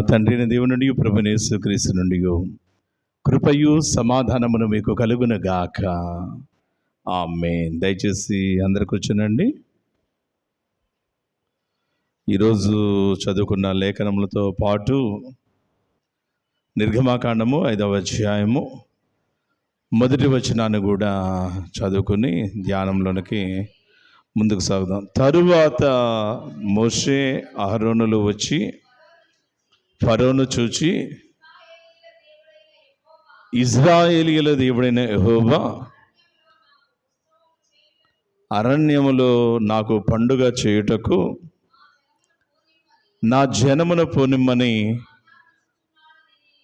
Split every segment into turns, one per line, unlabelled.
తండ్రిని దేవుని నుండి ప్రభువైన యేసుక్రీస్తు నుండి కృపయు సమాధానమును మీకు కలుగునుగాక. ఆమేన్. దయచేసి అందరు కూర్చునండి. ఈరోజు చదువుకున్న లేఖనములతో పాటు నిర్గమాకాండము 5వ అధ్యాయము మొదటి వచనాన్ని కూడా చదువుకుని ధ్యానంలోనికి ముందుకు సాగుదాం. తరువాత మోషే అహరోనులు వచ్చి ఫరోను చూచి, ఇశ్రాయేలీయుల దేవుడైన యెహోవా అరణ్యములో నాకు పండుగ చేయుటకు నా జనమును పోనిమ్మని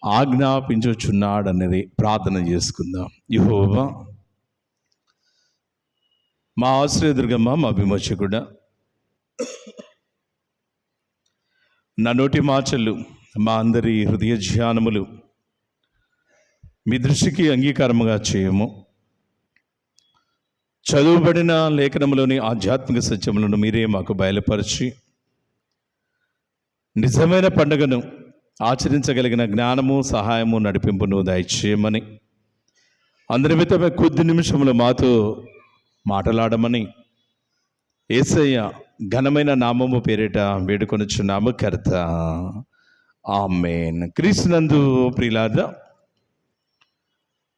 ఆజ్ఞాపించుచున్నాడనేది ప్రార్థన చేసుకుందాం. యెహోవా మా ఆశ్రయదుర్గమ్మ, మా విమోచకుడా, నా నోటి మాటలు, మా అందరి హృదయ ధ్యానములు మీ దృష్టికి అంగీకారముగా చేయము. చదువుబడిన లేఖనములోని ఆధ్యాత్మిక సత్యములను మీరే మాకు బయలుపరిచి నిజమైన పండుగను ఆచరించగలిగిన జ్ఞానము, సహాయము, నడిపింపును దయచేయమని, అందరి మితమే కొద్ది నిమిషములు మాతో మాట్లాడమని యేసయ్య ఘనమైన నామము పేరిట వేడుకొనుచున్నాము కర్త. ఆమేన్. క్రీస్తునందు ప్రియులారా,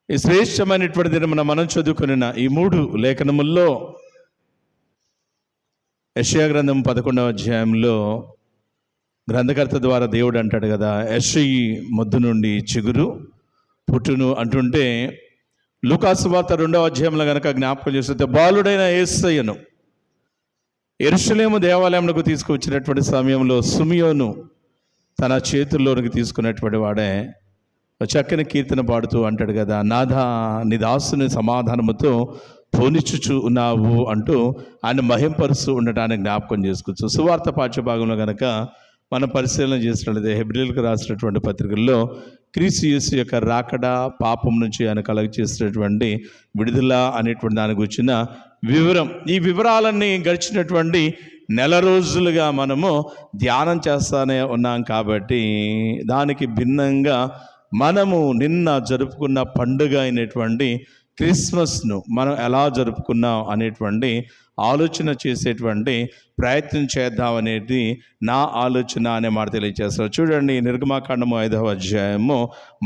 ఈ శ్రేష్టమైనటువంటి దినమున మనం చదువుకున్న ఈ 3 లేఖనముల్లో యెషయా గ్రంథం 11వ అధ్యాయంలో గ్రంథకర్త ద్వారా దేవుడు అంటాడు కదా, యెషయి మొద్దు నుండి చిగురు పుట్టును అంటుంటే, లూకాసు వార్త 2వ అధ్యాయంలో కనుక జ్ఞాపకం చేస్తే బాలుడైన యేసయ్యను యెరూషలేము దేవాలయంలోకి తీసుకువచ్చినటువంటి సమయంలో సిమియోను తన చేతుల్లోనికి తీసుకున్నటువంటి వాడే చక్కని కీర్తన పాడుతూ అంటాడు కదా, నాథా నీ దాసుని సమాధానముతో పోనిచ్చుచు ఉన్నావు అంటూ ఆయన మహింపరుస్తూ ఉండటానికి జ్ఞాపకం చేసుకోవచ్చు. సువార్త పాఠ్యభాగంలో కనుక మనం పరిశీలన చేసినట్లయితే హెబ్రీయులకు రాసినటువంటి పత్రికల్లో క్రీస్తు యేసు యొక్క రాకడ, పాపం నుంచి ఆయన కలుగ చేసినటువంటి విడుదల అనేటువంటి దాని గురించిన వివరం, ఈ వివరాలన్నీ గడిచినటువంటి నెల రోజులుగా మనము ధ్యానం చేస్తానే ఉన్నాం. కాబట్టి దానికి భిన్నంగా మనము నిన్న జరుపుకున్న పండుగ అయినటువంటి క్రిస్మస్ను మనం ఎలా జరుపుకున్నాం అనేటువంటి ఆలోచన చేసేటువంటి ప్రయత్నం చేద్దాం అనేది నా ఆలోచన అనే మాట తెలియజేస్తారు. చూడండి, నిర్గమాకాండము 5వ అధ్యాయము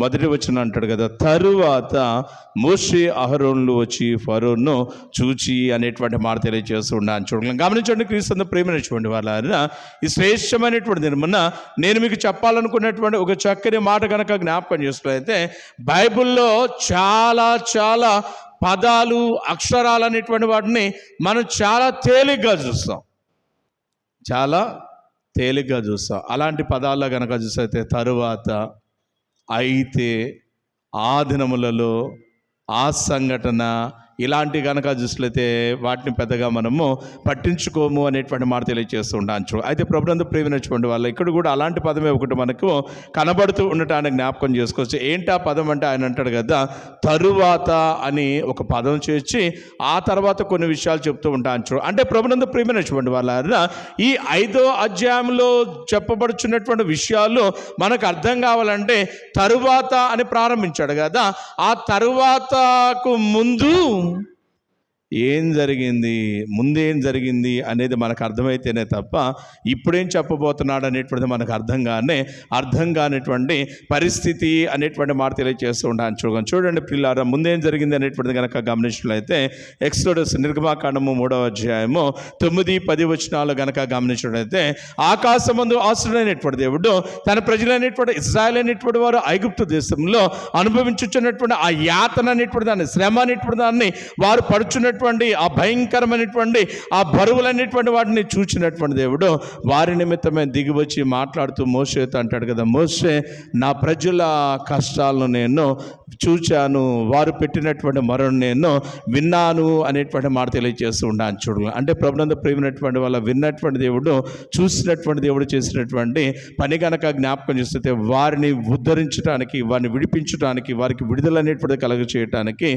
మొదటి వచనం అంటాడు కదా, తరువాత మోషే అహరోనులు వచ్చి ఫరోను చూచి అనేటువంటి మాట తెలియజేస్తూ ఉన్నాను. చూడండి, గమనించండి క్రీస్తు ప్రేమించినటువంటి వాళ్ళ ఈ శ్రేష్టమైనటువంటి దినమున నేను మీకు చెప్పాలనుకున్నటువంటి ఒక చక్కని మాట కనుక జ్ఞాపకం చేసినట్లయితే, బైబిల్లో చాలా చాలా పదాలు, అక్షరాలు అనేటువంటి వాటిని మనం చాలా తేలిగ్గా చూస్తాం, చాలా తేలిగ్గా చూస్తాం. అలాంటి పదాల్లో కనుక చూస్తే తరువాత, అయితే, ఆ దినములలో, ఆ సంఘటన, ఇలాంటి కనుక చూసినట్లయితే వాటిని పెద్దగా మనము పట్టించుకోము అనేటువంటి మాట తెలియజేస్తూ ఉంటాను. అయితే ప్రభునందు ప్రేమించినటువంటి వాళ్ళు ఇక్కడ కూడా అలాంటి పదమే ఒకటి మనకు కనబడుతూ ఉండటానికి జ్ఞాపకం చేసుకోవచ్చు. ఏంటి ఆ పదం అంటే, ఆయన అంటాడు కదా, తరువాత అని ఒక పదం చేర్చి ఆ తర్వాత కొన్ని విషయాలు చెప్తూ ఉంటాను. అంటే ప్రభునందు ప్రేమించినటువంటి వాళ్ళ ఈ 5వ అధ్యాయంలో చెప్పబడుచున్నటువంటి విషయాలు మనకు అర్థం కావాలంటే తరువాత అని ప్రారంభించాడు కదా, ఆ తరువాతకు ముందు ఏం జరిగింది, ముందేం జరిగింది అనేది మనకు అర్థమైతేనే తప్ప ఇప్పుడేం చెప్పబోతున్నాడు అనేటువంటిది మనకు అర్థం కానిటువంటి పరిస్థితి అనేటువంటి మాట తెలియజేస్తూ ఉంటాను. చూడండి పిల్లారా, ముందేం జరిగింది అనేటువంటిది కనుక గమనించినట్లయితే ఎక్సోడస్ నిర్గమాకాండము 3వ అధ్యాయము 9-10 వచనాలు కనుక గమనించినట్లయితే, ఆకాశమందు ఆశ్రయుడైనటువంటి దేవుడు తన ప్రజలైనటువంటి ఇశ్రాయేలు అనేటువంటి వారు ఐగుప్తు దేశంలో అనుభవించుచున్నటువంటి ఆ యాతన అనేటువంటి దాన్ని, శ్రమ అనేటువంటి దాన్ని, వారు పడుచున్నటువంటి ఆ భయంకరమైనటువంటి ఆ బరువులనేటువంటి వాటిని చూచినటువంటి దేవుడు వారి నిమిత్తమే దిగివచ్చి మాట్లాడుతూ మోషేతో అంటాడు కదా, మోషే నా ప్రజల కష్టాలను నేను చూచాను, వారు పెట్టినటువంటి మొరను నేను విన్నాను అనేటువంటి మాట తెలియజేస్తూ ఉన్నాను. చూడు, అంటే ప్రభునందు ప్రేమైనటువంటి వాళ్ళ విన్నటువంటి దేవుడు, చూసినటువంటి దేవుడు చేసినటువంటి పని కనుక జ్ఞాపకం చేస్తే వారిని ఉద్ధరించడానికి, వారిని విడిపించడానికి, వారికి విడుదల అనేటువంటిది కలుగ చేయడానికి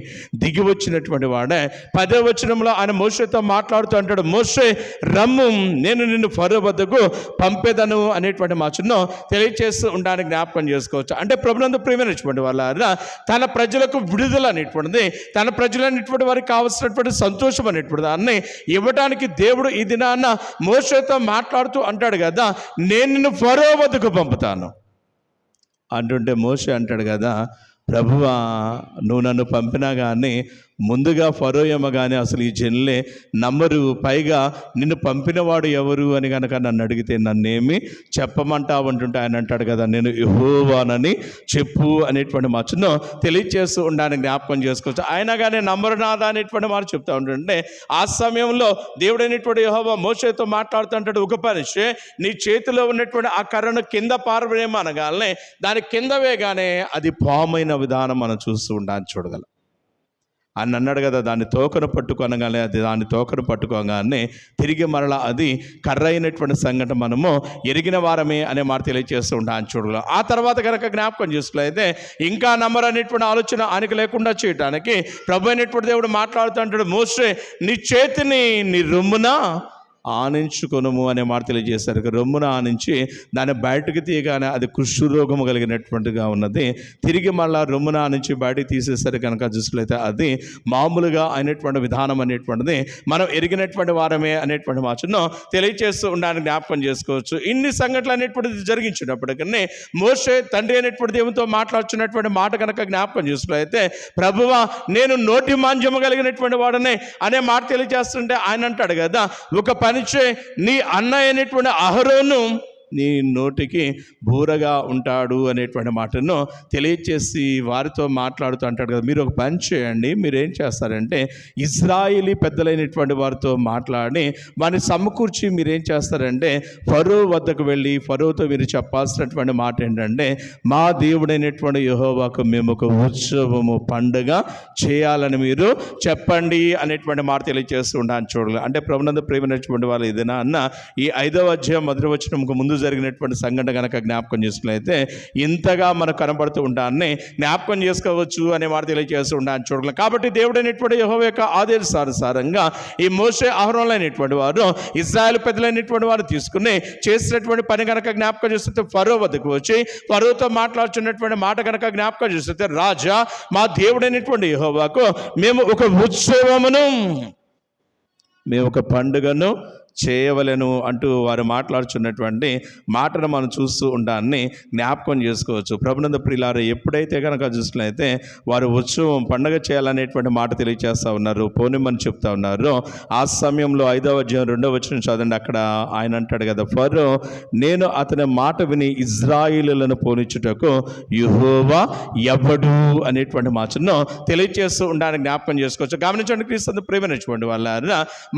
దిగి వచ్చినటువంటి వాడే 10వ వచనంలో ఆయన మోషేతో మాట్లాడుతూ అంటాడు, మోషే రమ్ము, నేను నిన్ను ఫరో వద్దకు పంపేదను అనేటువంటి మాటను తెలియజేస్తూ ఉండడానికి జ్ఞాపకం చేసుకోవచ్చు. అంటే ప్రభునందు ప్రేమైనటువంటి వాళ్ళ తన ప్రజలకు విడుదల అనేటువంటిది, తన ప్రజలు అనేటువంటి వారికి కావాల్సినటువంటి సంతోషం అనేటువంటి దాన్ని ఇవ్వడానికి దేవుడు ఈ దినాన్న మోషేతో మాట్లాడుతూ అంటాడు కదా, నేను నిన్ను ఫరో వద్దకు పంపుతాను అంటుంటే మోషే అంటాడు కదా, ప్రభువా నువ్వు నన్ను పంపినా కానీ ముందుగా ఫరో ఏమో కానీ అసలు ఈ జనులే నమ్మరు, పైగా నిన్ను పంపినవాడు ఎవరు అని కనుక నన్ను అడిగితే నన్నేమి చెప్పమంటావు అంటుంటే ఆయన అంటాడు కదా, నేను యెహోవానని చెప్పు అనేటువంటి మచ్చను తెలియచేస్తూ ఉండడానికి జ్ఞాపకం చేసుకోవచ్చు. అయినా కానీ నమ్మరు నాదా అనేటువంటి మాట చెప్తా ఉంటుంటే ఆ సమయంలో దేవుడు అనేటువంటి యెహోవా మోషేతో మాట్లాడుతుంటాడు, ఒక మనిషి నీ చేతిలో ఉన్నటువంటి ఆ కర్రను కింద పారవేయమనగానే దాని కింద వేయగానే అది పామైన విధానం మనం చూస్తూ ఉండాలని చూడగలం అని అన్నాడు కదా. దాన్ని తోకను పట్టుకోనగానే అది దాన్ని తోకను పట్టుకోగానే తిరిగి మరలా అది కర్ర అయినటువంటి సంఘటన మనము ఎరిగిన వారమే అనే మాట తెలియజేస్తూ ఉంటాను చూడగలం. ఆ తర్వాత కనుక జ్ఞాపకం చేసుకున్నైతే ఇంకా నమ్మరు అనేటువంటి ఆలోచన ఆయనకు లేకుండా చేయడానికి ప్రభు అయినటువంటి దేవుడు మాట్లాడుతూ అంటాడు, మోషే నీ చేతిని నీ రొమ్మున ఆనించుకొనుము అనే మాట తెలియజేశారు. రొమ్మున ఆనించి దాన్ని బయటకు తీయగానే అది కుష్ఠరోగము కలిగినటువంటిగా ఉన్నది. తిరిగి మళ్ళీ రొమ్మున ఆనించి బయటకు తీసేసరికి కనుక చూసినట్లయితే అది మామూలుగా అయినటువంటి విధానం అనేటువంటిది మనం ఎరిగినటువంటి వారమే అనేటువంటి మాటను తెలియజేస్తూ ఉండడానికి జ్ఞాపకం చేసుకోవచ్చు. ఇన్ని సంఘటనలు అనేటువంటిది జరిగించినప్పటికీ మోషే తండ్రి అయినటువంటి దేవునితో మాట్లాడుతున్నటువంటి మాట కనుక జ్ఞాపకం చేసుకున్నట్లయితే, ప్రభువా నేను నోటి మాంద్యము కలిగినటువంటి వాడనే అనే మాట తెలియజేస్తుంటే ఆయన అంటాడు కదా, ఒక పని నీ అన్నయ్య అయినటువంటి అహరోను నీ నోటికి బూరగా ఉంటాడు అనేటువంటి మాటను తెలియచేసి వారితో మాట్లాడుతూ అంటాడు కదా, మీరు ఒక పని చేయండి, మీరు ఏం చేస్తారంటే ఇజ్రాయేలీ పెద్దలైనటువంటి వారితో మాట్లాడి వారిని సమకూర్చి మీరేం చేస్తారంటే ఫరో వద్దకు వెళ్ళి ఫరోతో మీరు చెప్పాల్సినటువంటి మాట ఏంటంటే, మా దేవుడైనటువంటి యెహోవాకు మేము ఒక ఉత్సవము పండుగ చేయాలని మీరు చెప్పండి అనేటువంటి మాట తెలియజేస్తూ ఉండాలని చూడాలి. అంటే ప్రభునందు ప్రేమైనటువంటి వాళ్ళు ఏదైనా అన్న ఈ 5వ అధ్యాయం మొదటి వచనంకు ముందు జరిగినటువంటి సంఘటన కనుక జ్ఞాపకం చేసుకున్నట్లయితే ఇంతగా మనకు కనబడుతూ ఉంటాన్ని జ్ఞాపకం చేసుకోవచ్చు అనే మాట తెలియజేస్తూ ఉంటాను చూడాలి. కాబట్టి దేవుడు అయినటువంటి యెహోవా యొక్క ఆదేశానుసారంగా ఈ మోషే అహరోనులు అయినటువంటి వారు ఇశ్రాయేలు పెద్దలైనటువంటి వారు తీసుకుని చేసినటువంటి పని కనుక జ్ఞాపకం చేస్తే ఫరో వద్దకు వచ్చి ఫరోతో మాట్లాడుతున్నటువంటి మాట కనుక జ్ఞాపకం చేస్తే, రాజా మా దేవుడైనటువంటి యెహోవాకు మేము ఒక ఉత్సవమును, మేము ఒక పండుగను చేయవలెను అంటూ వారు మాట్లాడుచున్నటువంటి మాటను మనం చూస్తూ ఉండాలని జ్ఞాపకం చేసుకోవచ్చు. ప్రభునందు ప్రియులారా, ఎప్పుడైతే కనుక చూసినట్లయితే వారు ఉత్సవం పండుగ చేయాలనేటువంటి మాట తెలియజేస్తూ ఉన్నారు, పోనిమ్మని చెప్తా ఉన్నారు. ఆ సమయంలో 5వ అధ్యాయం 2వ వచనం చదవండి. అక్కడ ఆయన అంటాడు కదా, ఫరో నేను అతని మాట విని ఇజ్రాయిలులను పోనిచ్చుటకు యెహోవా ఎవడు అనేటువంటి మాటను తెలియజేస్తూ ఉండాలని జ్ఞాపకం చేసుకోవచ్చు. గమనించండి క్రీస్తు ప్రేమైనటువంటి వాళ్ళ,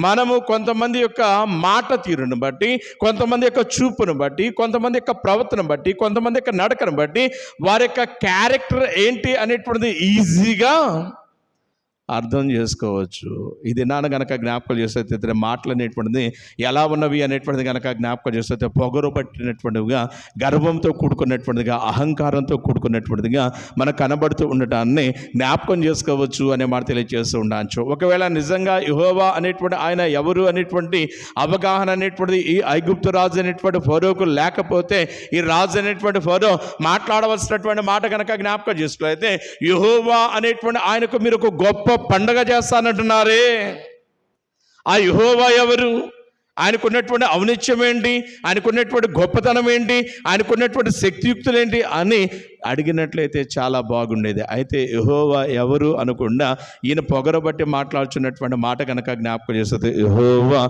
మనము కొంతమంది యొక్క మాట తీరును బట్టి, కొంతమంది యొక్క చూపును బట్టి, కొంతమంది యొక్క ప్రవర్తన బట్టి, కొంతమంది యొక్క నడకను బట్టి వారి యొక్క క్యారెక్టర్ ఏంటి అనేటువంటిది ఈజీగా అర్థం చేసుకోవచ్చు. ఇది నాన్న కనుక జ్ఞాపకం చేస్తే మాటలు అనేటువంటిది ఎలా ఉన్నవి అనేటువంటిది కనుక జ్ఞాపకం చేస్తే పొగరు పట్టినటువంటివిగా, గర్వంతో కూడుకున్నటువంటిదిగా, అహంకారంతో కూడుకున్నటువంటిదిగా మనకు కనబడుతూ ఉండటాన్ని జ్ఞాపకం చేసుకోవచ్చు అనే మాట తెలియజేస్తూ ఉండవచ్చు. ఒకవేళ నిజంగా యెహోవా అనేటువంటి ఆయన ఎవరు అనేటువంటి అవగాహన అనేటువంటిది ఈ ఐగుప్తు రాజు అనేటువంటి ఫరోకు లేకపోతే, ఈ రాజు అనేటువంటి ఫరో మాట్లాడవలసినటువంటి మాట కనుక జ్ఞాపకం చేసుకున్నట్లయితే, యెహోవా అనేటువంటి ఆయనకు మీరు ఒక గొప్ప పండగ చేస్తానంటున్నారే, ఆ యెహోవా ఎవరు, ఆయనకున్నటువంటి ఔన్నత్యం ఏంటి, ఆయనకున్నటువంటి గొప్పతనం ఏంటి, ఆయనకున్నటువంటి శక్తియుక్తులు ఏంటి అని అడిగినట్లయితే చాలా బాగుండేది. అయితే యెహోవా ఎవరు అనకుండా ఈయన పొగరబట్టి మాట్లాడుతున్నటువంటి మాట కనుక జ్ఞాపకం చేస్తుంది. యెహోవా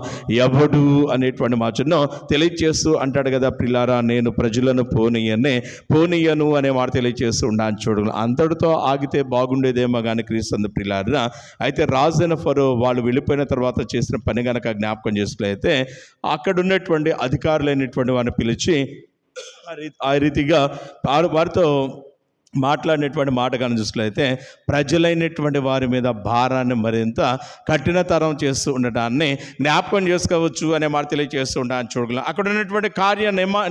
ఎవడు అనేటువంటి మాటను తెలియజేస్తూ అంటాడు కదా, ప్రిలారా నేను ప్రజలను పోనీయను అనే మాట తెలియజేస్తూ ఉండాలని చూడు. అంతటితో ఆగితే బాగుండేదేమో కానీ క్రీస్తు ప్రిలారా, అయితే రాజైన ఫరో వాళ్ళు వెళ్ళిపోయిన తర్వాత చేసిన పని కనుక జ్ఞాపకం చేసుకులైతే అక్కడ ఉన్నటువంటి అధికారులైనటువంటి వారిని పిలిచి ఆ రీతిగా వారితో మాట్లాడినటువంటి మాట కానీ చూసినట్లయితే ప్రజలైనటువంటి వారి మీద భారాన్ని మరింత కఠినతరం చేస్తూ ఉండటాన్ని జ్ఞాపకం చేసుకోవచ్చు అనే మాట తెలియజేస్తూ ఉంటాను. చూడగలం అక్కడ ఉన్నటువంటి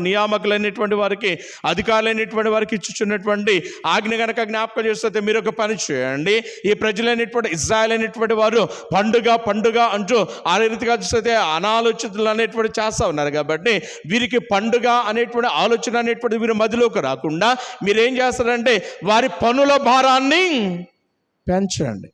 నియామకులైనటువంటి వారికి, అధికారులైనటువంటి వారికి ఇచ్చుచున్నటువంటి ఆజ్ఞ కనుక జ్ఞాపకం చేస్తే మీరు ఒక పని చేయండి. ఈ ప్రజలైనటువంటి ఇజ్రాయెల్ అయినటువంటి వారు పండుగ అంటూ ఆ రీతిగా చూస్తే అనాలోచితులు అనేటువంటి చేస్తూ ఉన్నారు. కాబట్టి వీరికి పండుగ అనేటువంటి ఆలోచన అనేటువంటి వీరు మధ్యలోకి రాకుండా మీరేం చేస్తారంటే వారి పనుల భారాన్ని పెంచండి.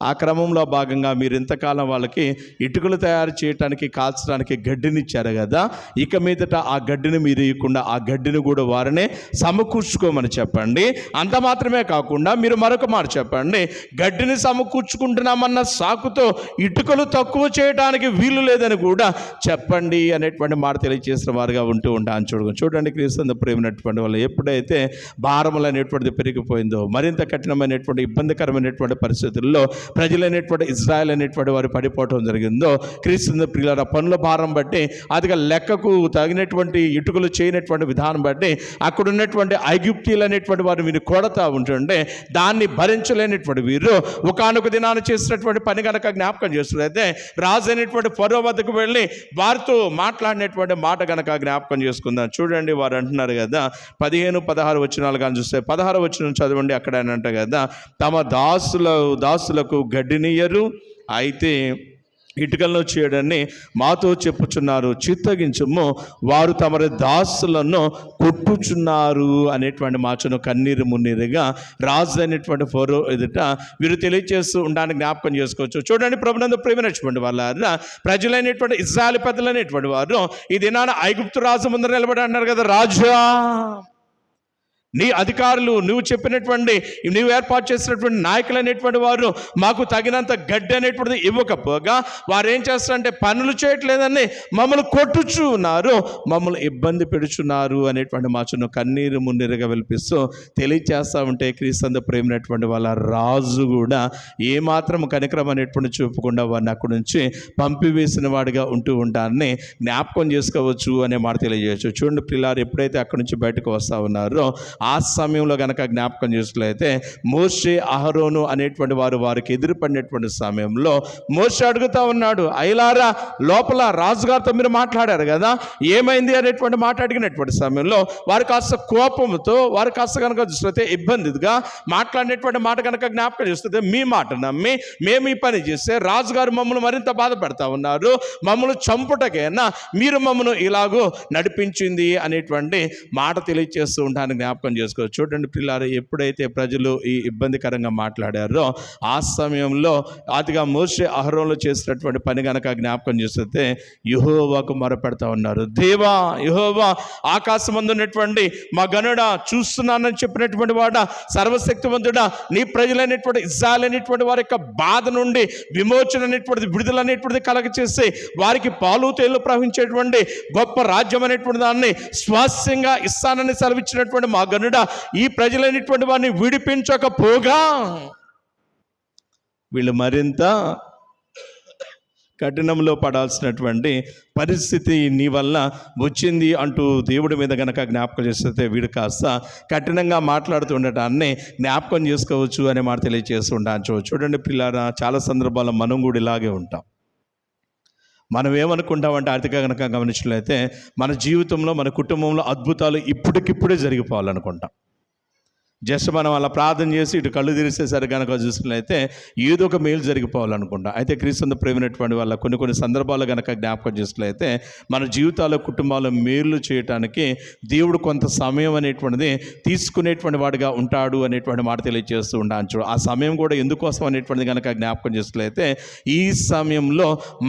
ఆ క్రమంలో భాగంగా మీరు ఇంతకాలం వాళ్ళకి ఇటుకలు తయారు చేయడానికి, కాల్చడానికి గడ్డినిచ్చారు కదా, ఇక మీదట ఆ గడ్డిని మీరు ఇవ్వకుండా ఆ గడ్డిని కూడా వారినే సమకూర్చుకోమని చెప్పండి. అంత మాత్రమే కాకుండా మీరు మరొక మాట చెప్పండి, గడ్డిని సమకూర్చుకుంటున్నామన్న సాకుతో ఇటుకలు తక్కువ చేయడానికి వీలు లేదని కూడా చెప్పండి అనేటువంటి మాట తెలియజేసిన వారుగా ఉంటూ ఉంటాను. చూడండి క్రీస్తు ప్రేమైనటువంటి వాళ్ళు ఎప్పుడైతే భారములు అనేటువంటిది పెరిగిపోయిందో, మరింత కఠినమైనటువంటి ఇబ్బందికరమైనటువంటి పరిస్థితుల్లో ప్రజలైనటువంటి ఇజ్రాయెల్ అనేటువంటి వారు పడిపోవటం జరిగిందో, క్రీస్తు ప్రియుల పనుల భారం బట్టి అదిగా లెక్కకు తగినటువంటి ఇటుకలు చేయనటువంటి విధానం బట్టి అక్కడ ఉన్నటువంటి ఐగుప్తీయులు అనేటువంటి వారు వీరు కొడతా ఉంటుంటే దాన్ని భరించలేనటువంటి వీరు ఒకానొక దినాన్ని చేసినటువంటి పని కనుక జ్ఞాపకం చేస్తున్నట్లయితే రాజు అయినటువంటి ఫరో వద్దకు వెళ్ళి వారితో మాట్లాడినటువంటి మాట కనుక జ్ఞాపకం చేసుకుందాం. చూడండి, వారు అంటున్నారు కదా, 15-16 వచనాలు కానీ చూస్తే 16 వచనం చదవండి. అక్కడ అని అంట కదా, తమ దాసులకు గడ్డినియ్యరు, అయితే ఇటుకలను చేయడాన్ని మాతో చెప్పుచున్నారు, చిత్తగించము, వారు తమ దాసులను కొట్టుచున్నారు అనేటువంటి మాటను కన్నీరు మున్నీరుగా రాజు అయినటువంటి ఫరో ఎదుట వీరు తెలియజేస్తూ ఉండడానికి జ్ఞాపకం చేసుకోవచ్చు. చూడండి, ప్రభునందు ప్రేమైనటువంటి వాళ్ళ ప్రజలైనటువంటి ఇజ్రాయెల్ పెద్దలైనటువంటి వారు ఈ దినాన ఐగుప్తు రాజు ముందర నిలబడి అన్నారు కదా, రాజా, నీ అధికారులు, నువ్వు చెప్పినటువంటి, నువ్వు ఏర్పాటు చేసినటువంటి నాయకులు అనేటువంటి వారు మాకు తగినంత గడ్డి అనేటువంటిది ఇవ్వకపోగా వారు ఏం చేస్తారంటే పనులు చేయట్లేదని మమ్మల్ని కొట్టుచు ఉన్నారు, మమ్మల్ని ఇబ్బంది పెడుచున్నారు అనేటువంటి మాటను కన్నీరు మున్నీరుగా వెలిపిస్తూ తెలియచేస్తూ ఉంటే క్రీస్తు ప్రేమైనటువంటి వాళ్ళ రాజు కూడా ఏమాత్రం కనికరం అనేటువంటి చూపకుండా వారిని అక్కడి నుంచి పంపివేసిన వాడిగా ఉంటూ ఉంటారని జ్ఞాపకం చేసుకోవచ్చు అనే మాట తెలియజేయచ్చు. చూడండి పిల్లారు, ఎప్పుడైతే అక్కడి నుంచి బయటకు వస్తూ ఉన్నారో ఆ సమయంలో కనుక జ్ఞాపకం చేసినట్లయితే మోషే, అహరోను అనేటువంటి వారికి ఎదురుపడినటువంటి సమయంలో మోషే అడుగుతా ఉన్నాడు, అయ్యలారా, లోపల రాజుగారితో మీరు మాట్లాడారు కదా, ఏమైంది అనేటువంటి మాట అడిగినటువంటి సమయంలో వారు కాస్త కోపంతో, వారు కాస్త కనుక చూస్తే ఇబ్బందిగా మాట్లాడినటువంటి మాట కనుక జ్ఞాపకం చేస్తే, మీ మాట నమ్మి మేము ఈ పని చేస్తే రాజుగారు మమ్మల్ని మరింత బాధ పెడతా ఉన్నారు, మమ్మల్ని చంపుటకైనా మీరు మమ్మల్ని ఇలాగో నడిపించింది అనేటువంటి మాట తెలియజేస్తూ ఉంటాను జ్ఞాపకం చేసుకోవచ్చు. చూడండి పిల్లారు, ఎప్పుడైతే ప్రజలు ఈ ఇబ్బందికరంగా మాట్లాడారో ఆ సమయంలో అదిగా మోషే అహరోనులు చేసినటువంటి పని కనుక జ్ఞాపకం చేస్తే యెహోవాకు మొరపెడతా ఉన్నారు. దేవా, యెహోవా, ఆకాశమందు ఉన్నటువంటి మా గనుడా, చూస్తున్నానని చెప్పినటువంటి వాడ, సర్వశక్తివంతుడా, నీ ప్రజలైనటువంటి ఇజ్రాయెల్ అనేటువంటి వారి యొక్క బాధ నుండి విమోచన అనేటువంటిది, విడుదల అనేటువంటిది కలగచేసి వారికి పాలు తేళ్లు ప్రవహించేటువంటి గొప్ప రాజ్యం అనేటువంటి దాన్ని స్వాస్యంగా ఇస్తానని సెలవిచ్చినటువంటి మా గనుడా, ఈ ప్రజలైనటువంటి వారిని విడిపించకపోగా వీళ్ళు మరింత కఠినంలో పడాల్సినటువంటి పరిస్థితి నీ వల్ల వచ్చింది అంటూ దేవుడి మీద కనుక జ్ఞాపకం చేస్తే వీడు కాస్త కఠినంగా మాట్లాడుతూ ఉండటాన్ని జ్ఞాపకం చేసుకోవచ్చు అనే మాట తెలియజేస్తూ ఉంటాను. చూడండి పిల్లారా, చాలా సందర్భాల్లో మనం కూడా ఇలాగే ఉంటాం. మనం ఏమనుకుంటామంటే ఆర్థిక కనుక గమనించినట్లయితే మన జీవితంలో, మన కుటుంబంలో అద్భుతాలు ఇప్పటికిప్పుడే జరిగిపోవాలనుకుంటాం. జస్ట్ మనం అలా ప్రార్థన చేసి ఇటు కళ్ళు తెరిసేసరి కనుక చూసినట్లయితే ఏదో ఒక మేలు జరిగిపోవాలనుకుంటాం. అయితే క్రీస్తు ప్రేమైనటువంటి వాళ్ళ కొన్ని సందర్భాలు కనుక జ్ఞాపకం చేసినట్లయితే మన జీవితాల్లో, కుటుంబాల్లో మేలు చేయటానికి దేవుడు కొంత సమయం అనేటువంటిది తీసుకునేటువంటి వాడిగా ఉంటాడు అనేటువంటి మాట తెలియజేస్తూ ఉంటాను. ఆ సమయం కూడా ఎందుకోసం అనేటువంటిది కనుక జ్ఞాపకం చేసినట్లయితే ఈ సమయంలో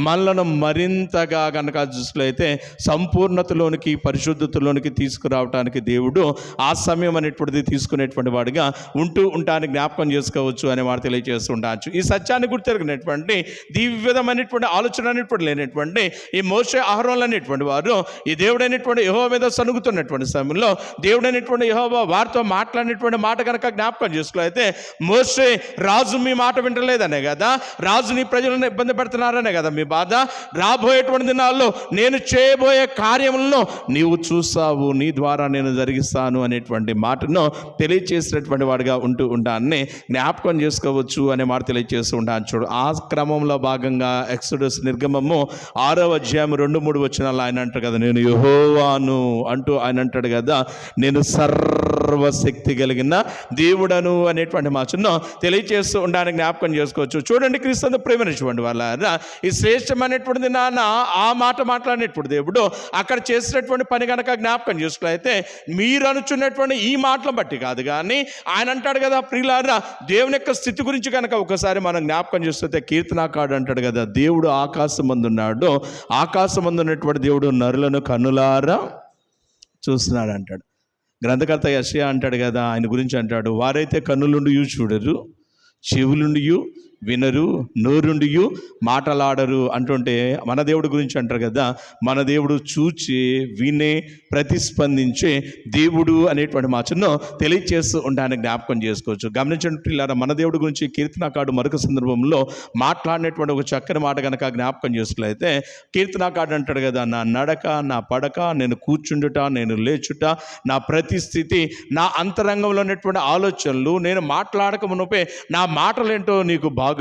మనలను మరింతగా కనుక చూసినట్లయితే సంపూర్ణతలోనికి, పరిశుద్ధతలోనికి తీసుకురావటానికి దేవుడు ఆ సమయం అనేటువంటిది తీసుకునేటువంటి వాడిగా ఉంటూ ఉంటానికి జ్ఞాపకం చేసుకోవచ్చు అనే మాట తెలియజేస్తూ ఉండవచ్చు. ఈ సత్యాన్ని గుర్తెరిగినటువంటి, దివ్యమైనటువంటి ఆలోచన అనేటువంటి లేనటువంటి ఈ మోషే, అహరోనులు అనేటువంటి వారు ఈ దేవుడైనటువంటి యెహోవా మీద సనుగుతున్నటువంటి సమయంలో దేవుడైనటువంటి యెహోవా వారితో మాట్లాడినటువంటి మాట కనుక జ్ఞాపకం చేసుకోఅయితే, మోషే, రాజు మీ మాట వింటలేదనే కదా, రాజు నీ ప్రజలను ఇబ్బంది పెడుతున్నారనే కదా మీ బాధ, రాబోయేటువంటి దినాల్లో నేను చేయబోయే కార్యములను నీవు చూస్తావు, నీ ద్వారా నేను జరిగిస్తాను అనేటువంటి మాటను తెలియజేస్తాను తెలియచేసినటువంటి వాడిగా ఉంటూ ఉంటాన్ని జ్ఞాపకం చేసుకోవచ్చు అనే మాట తెలియచేస్తూ ఉంటాను. చూడు, ఆ క్రమంలో భాగంగా ఎక్సోడస్ నిర్గమము 6వ అధ్యాయం 2-3 వచనాలు ఆయన అంటారు కదా, నేను యెహోవాను అంటూ ఆయన అంటాడు కదా, నేను సర్వశక్తి కలిగిన దేవుడను అనేటువంటి మాటను తెలియచేస్తూ ఉండడానికి జ్ఞాపకం చేసుకోవచ్చు. చూడండి, క్రీస్తు ప్రేమించినటువంటి వాళ్ళ ఈ శ్రేష్టమైనటువంటిది నాన్న ఆ మాట మాట్లాడినటువంటి దేవుడు అక్కడ చేసినటువంటి పని కనుక జ్ఞాపకం చేసుకున్నట్లయితే మీరు అనుచున్నటువంటి ఈ మాటలను బట్టి కాదు, కానీ ఆయన అంటాడు కదా, ప్రియులారా దేవుని యొక్క స్థితి గురించి కనుక ఒకసారి మనం జ్ఞాపకం చేస్తే కీర్తనాకారుడు అంటాడు కదా, దేవుడు ఆకాశమందు ఉన్నాడు, ఆకాశమందు ఉన్నటువంటి దేవుడు నరులను కన్నులారా చూస్తున్నాడు అంటాడు. గ్రంథకర్త యెషయా అంటాడు కదా, ఆయన గురించి అంటాడు, వారైతే కన్నులుండి చూడరు, చెవులుండి వినరు, నోరుండి మాటలాడరు అంటుంటే మన దేవుడి గురించి అంటారు కదా, మన దేవుడు చూచి వినే ప్రతిస్పందించే దేవుడు అనేటువంటి మాటను తెలియచేస్తూ ఉండడానికి జ్ఞాపకం చేసుకోవచ్చు. గమనించండి పిల్లారా, మన దేవుడి గురించి కీర్తనాకారుడు మరొక సందర్భంలో మాట్లాడినటువంటి ఒక చక్కని మాట కనుక జ్ఞాపకం చేసుకున్నట్లయితే కీర్తనాకారుడు అంటాడు కదా, నా నడక, నా పడక, నేను కూర్చుండుట, నేను లేచుట, నా ప్రతి స్థితి, నా అంతరంగంలో ఉన్నటువంటి ఆలోచనలు, నేను మాట్లాడక మునుపే నా మాటలేంటో నీకు బాగుగా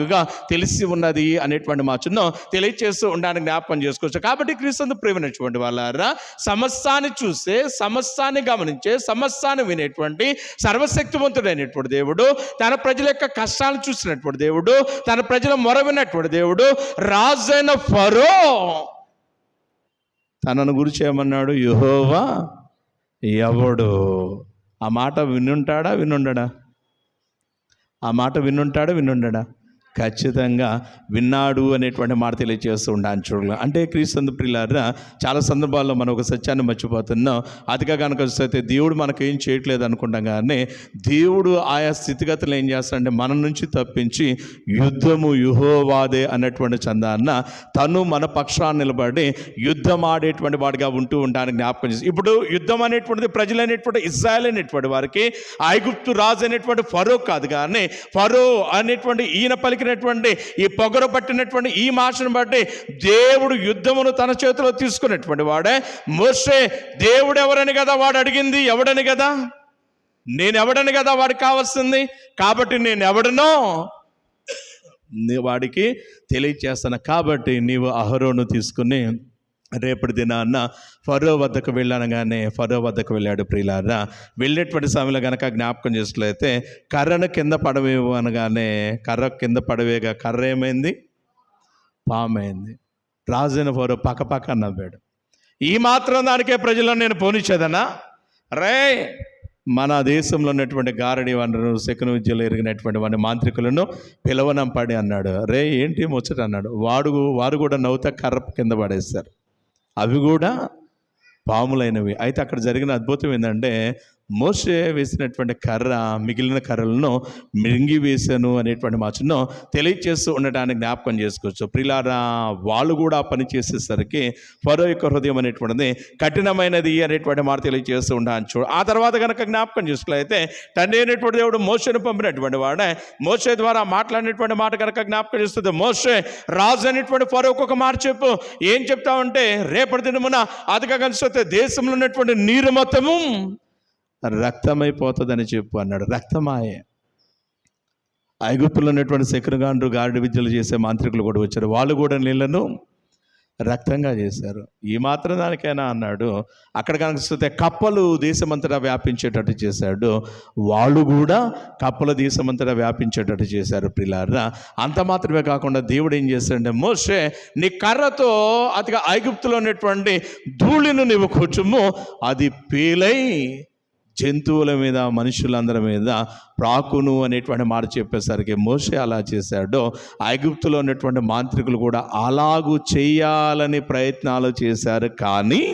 తెలిసి ఉన్నది అనేటువంటి మాటను తెలియచేస్తూ ఉండడానికి జ్ఞాపకం చేసుకోవచ్చు. కాబట్టి క్రీస్తు ప్రేమించినటువంటి వాళ్ళారా, సమస్తాన్ని చూసే, సమస్తాన్ని గమనించే, సమస్తాన్ని వినేటువంటి సర్వశక్తివంతుడైనటువంటి దేవుడు, తన ప్రజల యొక్క కష్టాలను చూసినటువంటి దేవుడు, తన ప్రజల మొర విన్నటువంటి దేవుడు, రాజైన ఫరో తనను గురించి ఏమన్నాడు, యెహోవా ఎవడు? ఆ మాట వినుండడా? ఆ మాట వినుండడా? ఖచ్చితంగా విన్నాడు అనేటువంటి మాట తెలియజేస్తూ ఉండాలని చూడాలి. అంటే క్రీస్తు ప్రియులారా, చాలా సందర్భాల్లో మనం ఒక సత్యాన్ని మర్చిపోతున్నాం. అదిగా కనుక వస్తే దేవుడు మనకేం చేయట్లేదు అనుకుంటాం, కానీ దేవుడు ఆయా స్థితిగతులు ఏం చేస్తాడంటే మన నుంచి తప్పించి యుద్ధము యెహోవాదే అన్నటువంటి చందాన్న తను మన పక్షాన్ని నిలబడి యుద్ధం ఆడేటువంటి వాడిగా ఉంటూ ఉండడానికి జ్ఞాపకం చేసి, ఇప్పుడు యుద్ధం అనేటువంటిది ప్రజలైనటువంటి ఇజ్రాయెల్ అనేటువంటి వారికి ఐగుప్తు రాజు అనేటువంటి ఫరో కాదు, కానీ ఫరో అనేటువంటి ఈయన పలికినటువంటి ఈ పొగరు పట్టినటువంటి ఈ మాటను బట్టి దేవుడు యుద్ధమును తన చేతిలో తీసుకున్నటువంటి వాడే. మోషే దేవుడు ఎవరని కదా వాడు అడిగింది, ఎవడని కదా, నేను ఎవడని కదా వాడికి కావాల్సింది, కాబట్టి నేను ఎవడనో వాడికి తెలియచేస్తాను. కాబట్టి నీవు అహరోను తీసుకుని రేపటి దినాన్న ఫరో వద్దకు వెళ్ళనగానే ఫరో వద్దకు వెళ్ళాడు. ప్రియులారా, వెళ్ళేటువంటి సమయంలో కనుక జ్ఞాపకం చేసినట్లయితే కర్రను కింద పడవేవు అనగానే కర్ర కింద పడవేగా కర్ర ఏమైంది, పామైంది. రాజైన ఫరో పక్కపక్క నవ్వాడు. ఈ మాత్రం దానికే ప్రజలను నేను పోనిచ్చేదనా? రే, మన దేశంలో ఉన్నటువంటి గారడి వనరు శకున విద్యలో ఎరిగినటువంటి వాడిని మాంత్రికులను పిలవనంపడి అన్నాడు. రే, ఏంటి ముచ్చట అన్నాడు. వారు కూడా నవ్వుతా కర్ర కింద పడేస్తారు. అవి కూడా పాములైనవి. అయితే అక్కడ జరిగిన అద్భుతం ఏంటంటే, మోషే వేసినటువంటి కర్ర మిగిలిన కర్రలను మింగి వేశాను అనేటువంటి మాటను తెలియచేస్తూ ఉండటానికి జ్ఞాపకం చేసుకోవచ్చు. ప్రియులారా, వాళ్ళు కూడా పని చేసేసరికి ఫరో యొక్క హృదయం అనేటువంటిది కఠినమైనది అనేటువంటి మాట తెలియచేస్తూ ఉండవచ్చు. ఆ తర్వాత కనుక జ్ఞాపకం చేసుకున్నట్లయితే తండ్రి అయినటువంటి దేవుడు మోషేను పంపినటువంటి వాడే. మోషే ద్వారా మాట్లాడినటువంటి మాట కనుక జ్ఞాపకం చేస్తుంది. మోషే రాజు అనేటువంటి ఫరోకు ఒక మాట చెప్పు. ఏం చెప్తామంటే, రేపటి దినమున అదిగా కలిసి దేశంలో ఉన్నటువంటి నీరు మొత్తము రక్తమైపోతుందని చెప్పు అన్నాడు. రక్తమాయే. ఐగుప్తులో ఉన్నటువంటి శకునగాండ్రు గారడి విద్యలు చేసే మాంత్రికులు కూడా వచ్చారు. వాళ్ళు కూడా నీళ్లను రక్తంగా చేశారు. ఈ మాత్రం దానికైనా అన్నాడు. అక్కడ కనుక చూస్తే కప్పలు దేశమంతటా వ్యాపించేటట్టు చేశాడు. వాళ్ళు కూడా కప్పల దేశమంతటా వ్యాపించేటట్టు చేశారు. ప్రియులారా, అంత మాత్రమే కాకుండా దేవుడు ఏం చేశాడంటే, మోషే నీ కర్రతో అతిగా ఐగుప్తులో ఉన్నటువంటి ధూళిని నీవు కూర్చుము, అది పేలై జంతువుల మీద మనుషులందరి మీద ప్రాకును అనేటువంటి మాట చెప్పేసరికి మోషే అలా చేశాడో ఐగుప్తులో ఉన్నటువంటి మాంత్రికులు కూడా అలాగూ చేయాలని ప్రయత్నాలు చేశారు. కానీ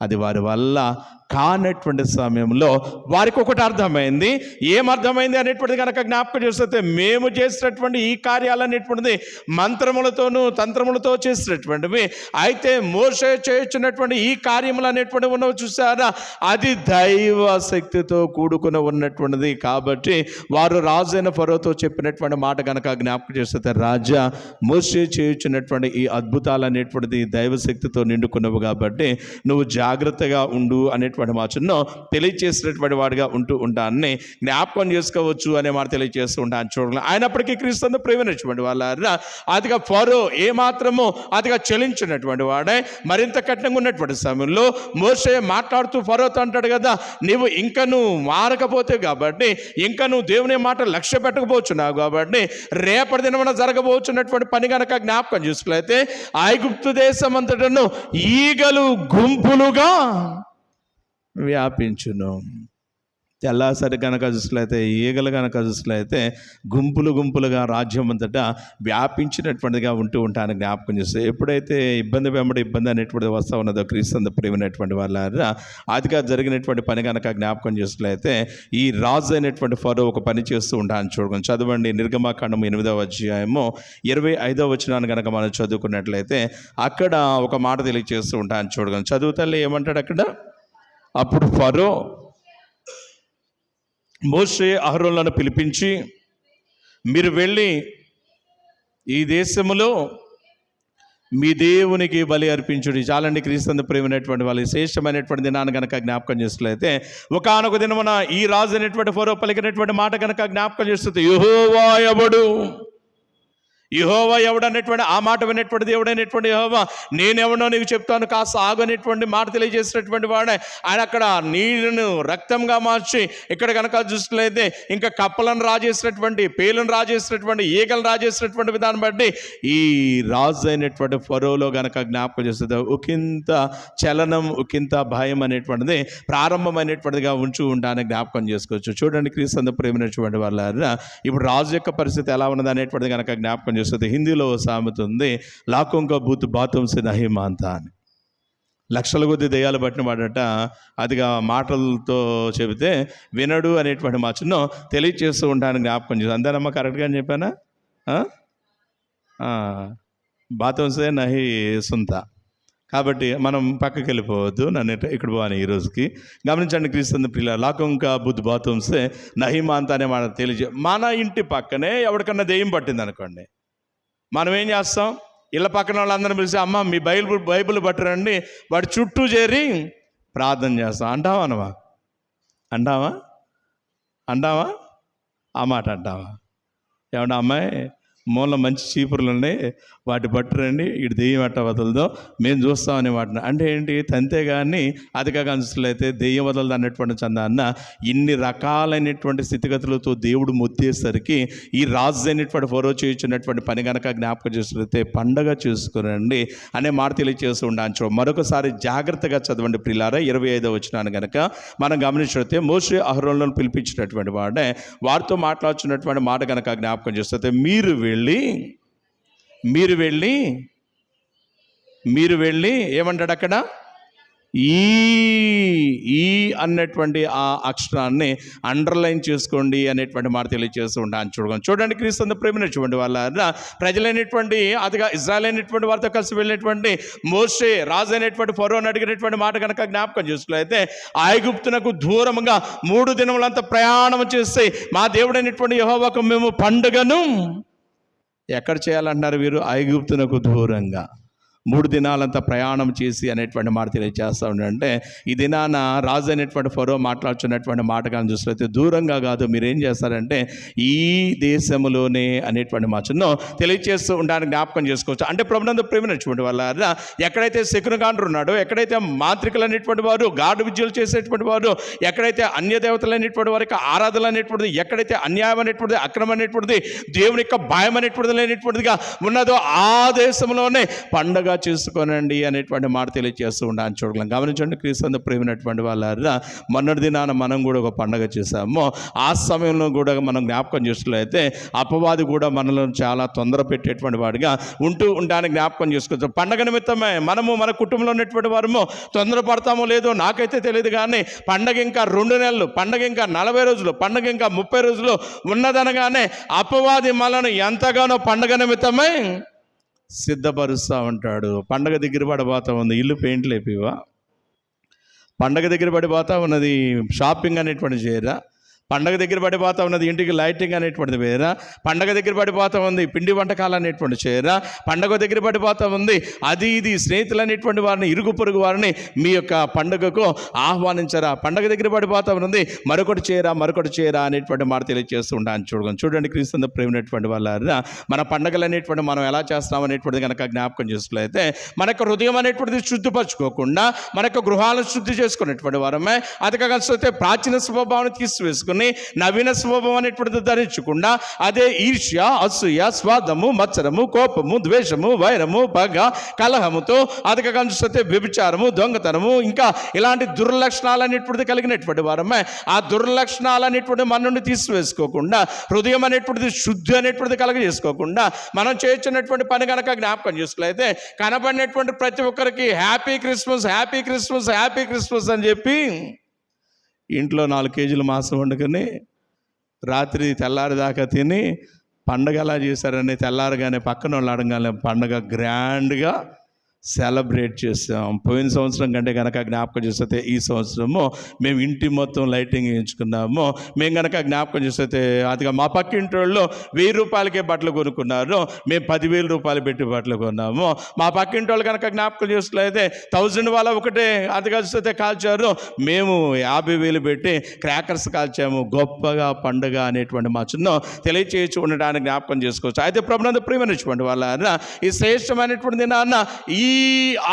అది వారి వల్ల కానటువంటి సమయంలో వారికి ఒకటి అర్థమైంది. ఏమర్థమైంది అనేటువంటిది కనుక జ్ఞాపకం చేస్తే, మేము చేసినటువంటి ఈ కార్యాలనేటువంటిది మంత్రములతోనూ తంత్రములతో చేసినటువంటివి, అయితే మోషే చేయించినటువంటి ఈ కార్యములు అనేటువంటివి ఉన్నవి చూసారా, అది దైవ శక్తితో కూడుకుని ఉన్నటువంటిది. కాబట్టి వారు రాజైన ఫరోతో చెప్పినటువంటి మాట కనుక జ్ఞాపకం చేస్తే, రాజా, మోషే చేయించినటువంటి ఈ అద్భుతాలు అనేటువంటిది దైవ శక్తితో నిండుకున్నవి, కాబట్టి నువ్వు జాగ్రత్తగా ఉండు అనేటువంటి అనేటువంటి మాటను తెలియచేసినటువంటి వాడిగా ఉంటూ ఉంటానని జ్ఞాపకం చేసుకోవచ్చు అనే మాట తెలియజేస్తూ ఉంటాను. చూడాలి అయినప్పటికీ క్రీస్తు ప్రేమించినటువంటి వాళ్ళ అదిగా ఫరో ఏమాత్రమో అదిగా చెలించినటువంటి వాడే మరింత కఠినంగా ఉన్నటువంటి సమయంలో మోషే మాట్లాడుతూ ఫరోతో అంటాడు కదా, నీవు ఇంకా నువ్వు మారకపోతే కాబట్టి, ఇంకా నువ్వు దేవుని మాట లక్ష్య పెట్టకపోవచ్చున్నావు కాబట్టి రేపటి దినమున జరగబోచున్నటువంటి పని కనుక జ్ఞాపకం చూసుకులైతే ఐగుప్తు దేశం అంతటను ఈగలు గుంపులుగా వ్యాపించును. తెల్లాసరి కనుక చూసుకులైతే ఈగలు కనుక చూసుకులైతే గుంపులుగా రాజ్యం అంతటా వ్యాపించినటువంటిదిగా ఉంటూ ఉంటాను జ్ఞాపకం చేస్తే, ఎప్పుడైతే ఇబ్బంది వెంబడి ఇబ్బంది అనేటువంటిది వస్తూ ఉన్నదో క్రీస్తు ప్రేమైనటువంటి వాళ్ళ అదిగా జరిగినటువంటి పని కనుక జ్ఞాపకం చేసినట్లయితే ఈ రాజు అయినటువంటి ఫరో ఒక పని చేస్తూ ఉంటాను. చూడడం చదవండి, నిర్గమాకాండము 8వ అధ్యాయము 25వ వచనాన్ని కనుక మనం చదువుకున్నట్లయితే అక్కడ ఒక మాట తెలియజేస్తూ ఉంటాను. చూడడం చదువుతలే ఏమంటాడు అక్కడ, అప్పుడు ఫరో మోషే అహరోనులను పిలిపించి, మీరు వెళ్ళి ఈ దేశములో మీ దేవునికి బలి అర్పించుడి. చాలండి, క్రీస్తు ప్రేమైనటువంటి వాళ్ళు శ్రేష్టమైనటువంటి దినాన్ని కనుక జ్ఞాపకం చేసినట్లయితే ఒకానొక దినమున ఈ రాజు అయినటువంటి ఫరో పలికినటువంటి మాట కనుక జ్ఞాపకం చేస్తుంది, యెహోవా ఎవడు, యెహోవా ఎవడనేటువంటి ఆ మాట వినేటువంటి దేవుడైనటువంటి యెహోవా నేనెవడో నీకు చెప్తాను కాస్త ఆగు అనేటువంటి మాట తెలియజేసినటువంటి వాడే ఆయన అక్కడ నీళ్లను రక్తంగా మార్చి ఇక్కడ కనుక చూసినట్లయితే ఇంకా కప్పలను రాజేసినటువంటి, పేలను రాజేసినటువంటి, ఈగలను రాజేసినటువంటి విధానం బట్టి ఈ రాజు అయినటువంటి ఫరోలో కనుక జ్ఞాపకం చేస్తుంది ఒకంత చలనం, ఒకంత భయం అనేటువంటిది ప్రారంభమైనటువంటిదిగా ఉంటూ ఉంటానని జ్ఞాపకం చేసుకోవచ్చు. చూడండి క్రీస్తు ప్రేమైనటువంటి వాళ్ళ ఇప్పుడు రాజు యొక్క పరిస్థితి ఎలా ఉన్నది అనేటువంటిది కనుక జ్ఞాపకం చేస్తుంది. హిందీలో సామెత ఉంది, లాకోంకా బూత్ బాతుం సే నహీ మాన్తా అని. లక్షల కొద్ది దెయ్యాలు పట్టిన వాడట అదిగా మాటలతో చెబితే వినడు అనేటువంటి మాటను తెలియచేస్తూ ఉంటాను జ్ఞాపకం చేస్తాను. అంతేనమ్మా, కరెక్ట్గా అని చెప్పానా? బాతుం సే నహీ సుంతా. కాబట్టి మనం పక్కకి వెళ్ళిపోవద్దు, నన్ను ఇక్కడ పోవాలి ఈ రోజుకి. గమనించండి క్రీస్తు ప్రియుల, లాకంకా బుద్ధి బాతుంసే నహిమాంత అనే మాట తెలియజే. మన ఇంటి పక్కనే ఎవరికన్నా దెయ్యం పట్టింది అనుకోండి, మనం ఏం చేస్తాం? ఇళ్ళ పక్కన వాళ్ళందరినీ పిలిచి, అమ్మ మీ బైబిల్ పట్టరండి, వాడి చుట్టూ చేరి ప్రార్థన చేస్తాం. అంటావా ఆ మాట అంటావా? ఏమన్నా అమ్మాయి మూల మంచి చీపుర్లు ఉన్నాయి, వాటి పట్టురండి, ఇటు దెయ్యం ఎట్ట వదలదో మేము చూస్తామని వాటిని అంటే ఏంటి? తంతే కానీ అదిగా కనుసులైతే దెయ్యం వదలదు అన్నటువంటి చందాన్న ఇన్ని రకాలైనటువంటి స్థితిగతులతో దేవుడు మొత్తేసరికి ఈ రాజు అయినటువంటి ఫరో చేయించినటువంటి పని కనుక జ్ఞాపకం చేసినట్లయితే పండగ చేసుకురండి అనే మాట తెలియజేస్తూ ఉండాలి. మరొకసారి జాగ్రత్తగా చదవండి ప్రియులారా. 25వ వచనాన్ని కనుక మనం గమనించినట్లయితే మోషే అహరోనులను పిలిపించినటువంటి వాడే వారితో మాట్లాడుతున్నటువంటి మాట కనుక జ్ఞాపకం చేస్తే మీరు వెళ్ళి ఏమంటాడు అక్కడ? ఈ అన్నటువంటి ఆ అక్షరాన్ని అండర్లైన్ చేసుకోండి అనేటువంటి మాట తెలియజేస్తూ ఉంటాను. చూడండి క్రీస్తు ప్రేమించినటువంటి వాళ్ళ ప్రజలైనటువంటి అదిగా ఇజ్రాయెల్ అయినటువంటి వారితో కలిసి వెళ్ళినటువంటి మోషే రాజు అయినటువంటి ఫరోని అడిగినటువంటి మాట కనుక జ్ఞాపకం చేసుకున్నట్లయితే ఐగుప్తునకు దూరంగా 3 దినములంతా ప్రయాణం చేసి మా దేవుడైనటువంటి యెహోవాకు మేము పండుగను ఎక్కడ చేయాలంటున్నారు వీరు? ఐగుప్తునకు దూరంగా 3 దినాలంతా ప్రయాణం చేసి అనేటువంటి మాట తెలియజేస్తూ ఉండంటే ఈ దినాన రాజు అయినటువంటి ఫరో మాట్లాడుతున్నటువంటి మాట కానీ చూసినట్లయితే దూరంగా కాదు, మీరేం చేస్తారంటే ఈ దేశంలోనే అనేటువంటి మాటను తెలియజేస్తూ ఉండడానికి జ్ఞాపకం చేసుకోవచ్చు. అంటే ప్రభునందు ప్రేమించినటువంటి వాళ్ళ ఎక్కడైతే శకునగాండ్రు ఉన్నాడో, ఎక్కడైతే మాంత్రికులు అనేటువంటి వారు గాఢ విద్యలు చేసేటువంటి వారు, ఎక్కడైతే అన్య దేవతలు అనేటువంటి వారికి ఆరాధనలు అనేటువంటిది, ఎక్కడైతే అన్యాయం అనేటువంటిది, అక్రమం అనేటువంటిది, దేవుని యొక్క భయం అనేటువంటిది లేనటువంటిదిగా ఉన్నదో ఆ దేశంలోనే పండగ చేసుకోనండి అనేటువంటి మాట తెలియజేస్తూ ఉండాలని చూడగలం. గమనించండి క్రీస్తు ప్రేమైనటువంటి వాళ్ళ మొన్నటి దినాన మనం కూడా ఒక పండగ చేసాము. ఆ సమయంలో కూడా మనం జ్ఞాపకం చేసినట్లయితే అపవాది కూడా మనలో చాలా తొందర పెట్టేటువంటి వాడిగా ఉంటూ ఉండడానికి జ్ఞాపకం చేసుకోవచ్చు. పండగ నిమిత్తమే మనము మన కుటుంబంలో ఉన్నటువంటి వారము తొందరపడతామో లేదో నాకైతే తెలియదు, కానీ పండగ ఇంకా 2 నెలలు, పండగ ఇంకా 40 రోజులు, పండగ ఇంకా 30 రోజులు ఉన్నదనగానే అపవాది మనను ఎంతగానో పండగ నిమిత్తమై సిద్ధపరుస్తూ ఉంటాడు. పండగ దగ్గర పడిపోతా ఉంది, ఇల్లు పెయింట్లు అయిపోయివా? పండగ దగ్గర పడిపోతా ఉన్నది, షాపింగ్ అనేటువంటి చేయరా? పండగ దగ్గర పడిపోతా ఉన్నది, ఇంటికి లైటింగ్ అనేటువంటిది వేరా. పండగ దగ్గర పడిపోతా ఉంది, పిండి వంటకాలు అనేటువంటి చేరా. పండగ దగ్గర పడిపోతా ఉంది, అది ఇది స్నేహితులు అనేటువంటి వారిని, ఇరుగు పొరుగు వారిని మీ యొక్క పండుగకు ఆహ్వానించరా. పండగ దగ్గర పడిపోతా ఉంది, మరొకటి చేయరా అనేటువంటి మాట తెలియజేస్తూ ఉంటాను. చూడండి క్రీస్తు ప్రేమైనటువంటి వాళ్ళారా, మన పండుగలు అనేటువంటి మనం ఎలా చేస్తాం అనేటువంటిది కనుక జ్ఞాపకం చేసుకున్నట్లయితే, మన యొక్క హృదయం అనేటువంటిది శుద్ధిపరచుకోకుండా మన యొక్క గృహాలను శుద్ధి చేసుకునేటువంటి వారమే. అది కాకపోతే ప్రాచీన స్వభావాన్ని తీసివేసుకుని నవీన స్వభావం అనేటువంటిది ధరించకుండా, అదే ఈర్ష్య, అసూయ, స్వార్థము, మత్సరము, కోపము, ద్వేషము, వైరము, పగ, కలహముతో, అది కాకపోతే వ్యభిచారము, దొంగతనము, ఇంకా ఇలాంటి దుర్లక్షణాలు అనేటువంటిది కలిగినటువంటి వారమే. ఆ దుర్లక్షణాలు అనేటువంటి మన నుండి తీసివేసుకోకుండా, హృదయం అనేటువంటిది శుద్ధి అనేటువంటిది కలగజేసుకోకుండా మనం చేస్తున్నటువంటి పని కనుక జ్ఞాపకం చేసుకున్నట్లయితే, కనబడినటువంటి ప్రతి ఒక్కరికి happy Christmas, happy Christmas, happy Christmas అని చెప్పి ఇంట్లో 4 కేజీలు మాంసం వండుకొని రాత్రి తెల్లారిదాకా తిని పండగ ఎలా చేశారని తెల్లారగానే పక్కన వాళ్ళు అడగానే పండగ గ్రాండ్గా సెలబ్రేట్ చేసాం. పోయిన సంవత్సరం కంటే కనుక జ్ఞాపకం చేస్తే ఈ సంవత్సరము మేము ఇంటి మొత్తం లైటింగ్ వేయించుకున్నాము. మేము కనుక జ్ఞాపకం చేస్తే అదిగా మా పక్కింటి వాళ్ళు 1000 రూపాయలకే బట్టలు కొనుక్కున్నారు, మేము 10,000 రూపాయలు పెట్టి బట్టలు కొన్నాము. మా పక్కింటి వాళ్ళు కనుక జ్ఞాపకం చేసినట్లయితే 1000 వాళ్ళ ఒకటే అది కలిసితే కాల్చారు, మేము 50,000 పెట్టి క్రాకర్స్ కాల్చాము. గొప్పగా పండుగ అనేటువంటి మా చిన్న తెలియచేయచ్చు ఉండడానికి జ్ఞాపకం చేసుకోవచ్చు. అయితే ప్రభునందు ప్రియమైనటువంటి వాళ్ళ ఈ శ్రేష్టమైనటువంటి నాన్న ఈ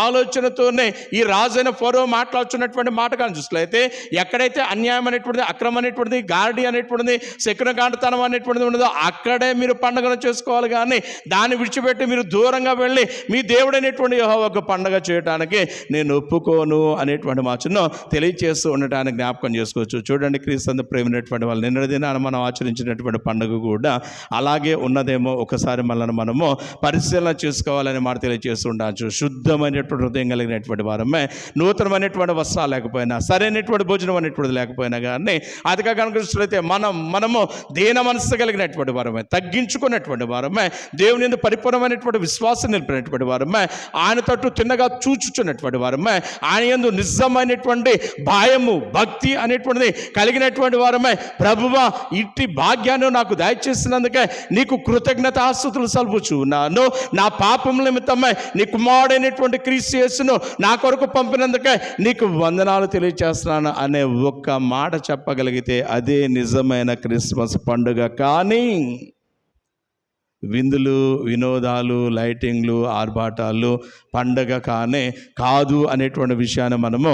ఆలోచనతోనే ఈ రాజైన ఫరో మాట్లాడుతున్నటువంటి మాట కానీ చూసినట్లయితే, ఎక్కడైతే అన్యాయం అనేటువంటిది, అక్రమం అనేటువంటిది, గారడి అనేటువంటిది, శకునగాండతనం అనేటువంటిది ఉండదో అక్కడే మీరు పండుగను చేసుకోవాలి. కానీ దాన్ని విడిచిపెట్టి మీరు దూరంగా వెళ్ళి మీ దేవుడు అనేటువంటి యెహోవాకు పండుగ చేయడానికి నేను ఒప్పుకోను అనేటువంటి మా చిన్న తెలియచేస్తూ ఉండటానికి జ్ఞాపకం చేసుకోవచ్చు. చూడండి క్రీస్తు ప్రేమైనటువంటి వాళ్ళు నిన్న దినాన మనం ఆచరించినటువంటి పండుగ కూడా అలాగే ఉన్నదేమో ఒకసారి మనము పరిశీలన చేసుకోవాలని మాట తెలియజేస్తూ ఉండొచ్చు. శుద్ధమైనటువంటి హృదయం కలిగినటువంటి వారమే, నూతనమైనటువంటి వస్త్రాలు లేకపోయినా, సరైనటువంటి భోజనం అనేటువంటిది లేకపోయినా కానీ అదిగా కనుకైతే మనము దీన మనస్సు కలిగినటువంటి వారమే, తగ్గించుకున్నటువంటి వారమే, దేవుని యందు పరిపూర్ణమైనటువంటి విశ్వాసం నిలిపినటువంటి వారమే, ఆయన తట్టు తిన్నగా చూచుచున్నటువంటి వారమే, ఆయన యందు నిజమైనటువంటి భయము, భక్తి అనేటువంటిది కలిగినటువంటి వారమే. ప్రభువా, ఇట్టి భాగ్యాన్ని నాకు దయచేసినందుకే నీకు కృతజ్ఞతాస్తుతులు సల్పుచున్నాను. నా పాపం నిమిత్తమై నీ కుమారుడైనటువంటి క్రీస్తు యేసును నా కొరకు పంపినందుకే నీకు వందనాలు తెలియజేస్తున్నాను అనే ఒక్క మాట చెప్పగలిగితే అదే నిజమైన క్రిస్మస్ పండుగ. కానీ విందులు, వినోదాలు, లైటింగ్లు, ఆర్భాటాలు పండగ కాదు అనేటువంటి విషయాన్ని మనము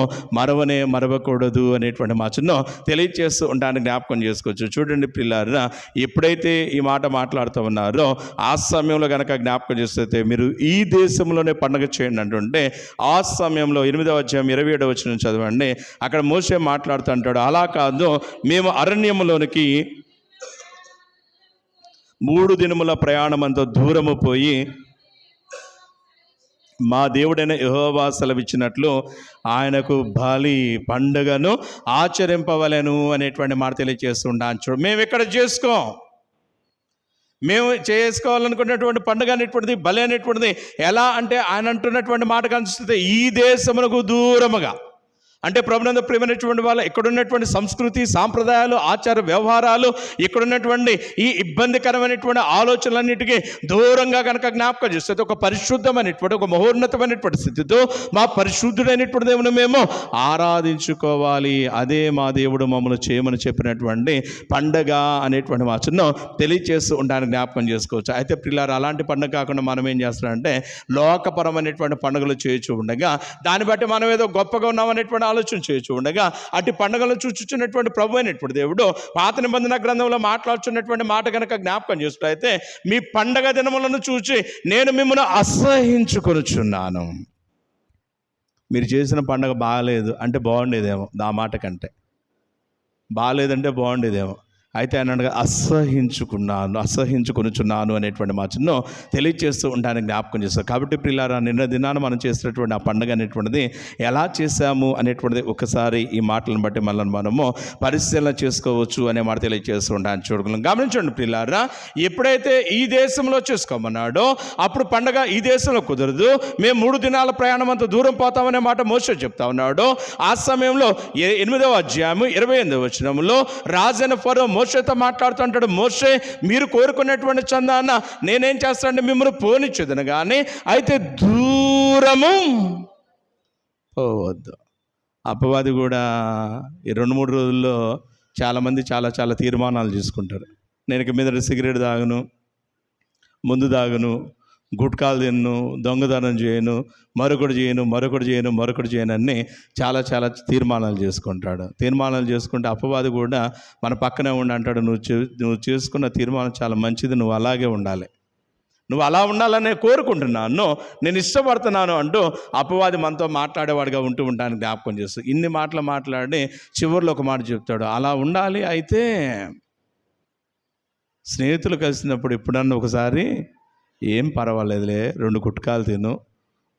మరవకూడదు అనేటువంటి మాటను తెలియజేస్తూ ఉండడానికి జ్ఞాపకం చేసుకోవచ్చు. చూడండి పిల్లారా, ఎప్పుడైతే ఈ మాట మాట్లాడుతూ ఉన్నారో ఆ సమయంలో కనుక జ్ఞాపకం చేస్తే మీరు ఈ దేశంలోనే పండగ చేయండి అంటుంటే, ఆ సమయంలో 8వ అధ్యాయం 27వ వచనం చదవండి. అక్కడ మోషే మాట్లాడుతూ అంటాడు, అలా కాదు, మేము అరణ్యములోనికి 3 దినముల ప్రయాణమంతా దూరము పోయి మా దేవుడైన యెహోవా సెలవిచ్చినట్లు ఆయనకు బలి పండుగను ఆచరింపవలెను అనేటువంటి మాట తెలియజేస్తుంటాను. చూడు, మేము ఇక్కడ మేము చేసుకోవాలనుకున్నటువంటి పండుగ అనేటువంటిది, బలి అనేటువంటిది ఎలా అంటే ఆయన అంటున్నటువంటి మాట కనిపిస్తుంది, ఈ దేశమునకు దూరముగా. అంటే ప్రభునందు ప్రియమైనటువంటి వాళ్ళు ఇక్కడున్నటువంటి సంస్కృతి, సాంప్రదాయాలు, ఆచార వ్యవహారాలు, ఇక్కడున్నటువంటి ఈ ఇబ్బందికరమైనటువంటి ఆలోచనలన్నిటికీ దూరంగా కనుక జ్ఞాపకం చేస్తే ఒక పరిశుద్ధమైనటువంటి, ఒక మహోన్నతమైనటువంటి స్థితితో మా పరిశుద్ధుడైనటువంటి దేవుని మేము ఆరాధించుకోవాలి. అదే మా దేవుడు మమ్మల్ని చేయమని చెప్పినటువంటి పండగ అనేటువంటి మా చిన్న తెలియచేస్తూ ఉండడానికి జ్ఞాపకం చేసుకోవచ్చు. అయితే పిల్లలు అలాంటి పండుగ కాకుండా మనం ఏం చేస్తున్నామంటే లోకపరమైనటువంటి పండుగలు చేయొచ్చు ఉండగా, దాన్ని బట్టి మనం ఏదో గొప్పగా ఉన్నామనేటువంటి ఆలోచన చేయొచ్చు ఉండగా, అటు పండుగలను చూచుచున్నటువంటి ప్రభు అయినటువంటి దేవుడు పాత నిబంధన గ్రంథంలో మాట్లాడుచున్నటువంటి మాట కనుక జ్ఞాపకం చేసినట్లయితే, మీ పండగ దినములను చూచి నేను మిమ్మల్ని అసహించుకొనుచున్నాను. మీరు చేసిన పండగ బాగలేదు అంటే బాగుండేదేమో, ఆ మాట కంటే బాగలేదంటే బాగుండేదేమో. అయితే అన్నాడు అసహించుకొనుచున్నాను అనేటువంటి మాటను తెలియజేస్తూ ఉండడానికి జ్ఞాపకం చేస్తాను. కాబట్టి ప్రియులారా, నిన్న దినాన మనం చేసినటువంటి ఆ పండుగ అనేటువంటిది ఎలా చేశాము అనేటువంటిది ఒకసారి ఈ మాటలను బట్టి మనము పరిశీలన చేసుకోవచ్చు అనే మాట తెలియజేస్తూ ఉంటాను. చూడగలం గమనించండి ప్రియులారా, ఎప్పుడైతే ఈ దేశంలో చేసుకోమన్నాడో అప్పుడు పండుగ ఈ దేశంలో కుదరదు, మేము 3 దినాల ప్రయాణం అంత దూరం పోతామనే మాట మోషే చెప్తా ఉన్నాడు. ఆ సమయంలో 8వ అధ్యాయము 28వ వచనంలో రాజైన ఫరో మోషేతో మాట్లాడుతుంటాడు. మోషే, మీరు కోరుకున్నటువంటి చందాన నేనేం చేస్తానంటే మిమ్మల్ని పోనిచ్చేదను, కానీ అయితే దూరము పోవద్దు. అపవాది కూడా ఈ 2-3 రోజుల్లో చాలామంది చాలా తీర్మానాలు తీసుకుంటారు. నేను ఇక మీద సిగరెట్ తాగను, ముందు తాగను, గుట్కాలు తిన్ను, దొంగతనం చేయను, మరొకటి చేయను అని చాలా తీర్మానాలు చేసుకుంటాడు. తీర్మానాలు చేసుకుంటే అపవాది కూడా మన పక్కనే ఉండి అంటాడు, నువ్వు చేసుకున్న తీర్మానం చాలా మంచిది, నువ్వు అలాగే ఉండాలి, నువ్వు అలా ఉండాలని కోరుకుంటున్నాను, నేను ఇష్టపడుతున్నాను అంటూ అపవాది మనతో మాట్లాడేవాడిగా ఉంటూ ఉంటాను. జ్ఞాపకం చేస్తూ ఇన్ని మాటలు మాట్లాడి చివరిలో ఒక మాట చెప్తాడు, అలా ఉండాలి. అయితే స్నేహితులు కలిసినప్పుడు ఎప్పుడన్నా ఒకసారి ఏం పర్వాలేదులే, 2 గుట్కాలు తిను,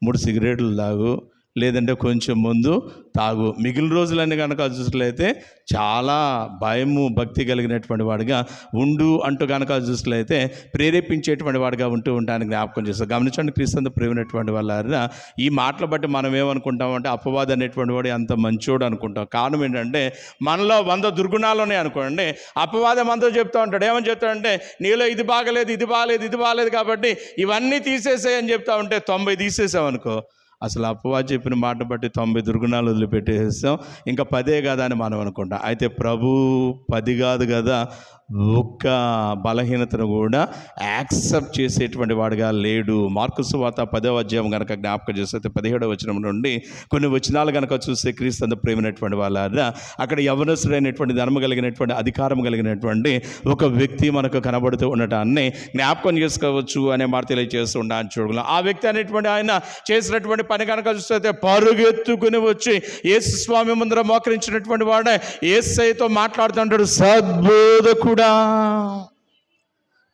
3 సిగరెట్లు తాగు, లేదంటే కొంచెం ముందు తాగు. మిగిలిన రోజులన్నీ కనుక చూసినట్లయితే చాలా భయము భక్తి కలిగినటువంటి వాడిగా ఉండు అంటూ కనుక చూసినట్లయితే ప్రేరేపించేటువంటి వాడిగా ఉంటూ ఉంటానికి జ్ఞాపకం చేస్తాం. గమనించండి క్రీస్తు ప్రేమైనటువంటి వాళ్ళ ఈ మాటలు బట్టి మనం ఏమనుకుంటామంటే అపవాది అనేటువంటి వాడు అంత మంచోడు అనుకుంటాం. కారణం ఏంటంటే మనలో 100 దుర్గుణాలు ఉన్నాయి అనుకోండి, అపవాదం మనతో చెప్తూ ఉంటాడు. ఏమని చెప్తాడంటే నీలో ఇది బాగలేదు కాబట్టి ఇవన్నీ తీసేసాయని చెప్తా ఉంటే 90 తీసేసామనుకో, అసలు అపవాది చెప్పిన మాట బట్టి 90 దుర్గుణాలు వదిలిపెట్టేసాం, ఇంకా 10 కదా అని మనం అనుకుంటాం. అయితే ప్రభు 10 కాదు కదా, ఒక్క బలహీనతను కూడా యాక్సెప్ట్ చేసేటువంటి వాడిగా లేడు. మార్కు సువార్త 10వ అధ్యాయం కనుక జ్ఞాపకం చేస్తే 17వ వచనం నుండి కొన్ని వచనాలు కనుక చూస్తే క్రీస్తు ప్రేమైనటువంటి వాళ్ళ అక్కడ యవనస్తుడైనటువంటి ధర్మ కలిగినటువంటి అధికారం కలిగినటువంటి ఒక వ్యక్తి మనకు కనబడుతూ ఉండటాన్ని జ్ఞాపకం చేసుకోవచ్చు అనే మాట తెలియజేస్తూ ఉండాలని చూడగలం. ఆ వ్యక్తి అనేటువంటి ఆయన చేసినటువంటి పని కనుక చూస్తే పరుగెత్తుకుని వచ్చి యేసు స్వామి ముందర మోకరించినటువంటి వాడే యేసయ్యతో మాట్లాడుతుంటాడు. సద్బోధకుడా,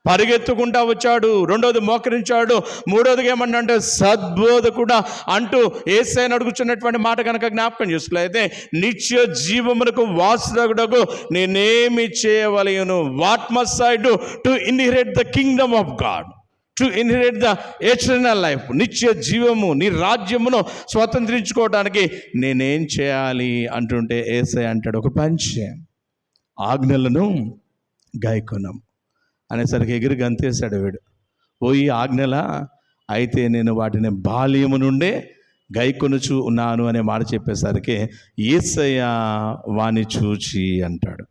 పరిగెత్తుకుంటా వచ్చాడు, రెండోది మోకరించాడు, మూడోదిగా ఏమన్నంటే సద్బోధకుడా అంటూ యేసయ్యను అడుగుచున్నటువంటి మాట కనుక జ్ఞాపకం చేసుకున్నట్లయితే నిత్య జీవమునకు వారసుడగు నేనేమి చేయవలెను, what must I do to inherit the kingdom of God, to inherit the eternal life, నిత్య జీవము నీ రాజ్యమును స్వతంత్రించుకోవడానికి నేనేం చేయాలి అంటుంటే యేసయ్య అంటాడు, ఒక పని చేయి, ఆజ్ఞలను గాయకొనం అనేసరికి ఎగిరి గంతేశాడు వీడు. ఈ ఆజ్ఞల అయితే నేను వాటిని బాల్యము నుండే గైకొనుచు ఉన్నాను అనే మాట చెప్పేసరికి యేసయ్య వాణ్ణి చూచి అంటాడు.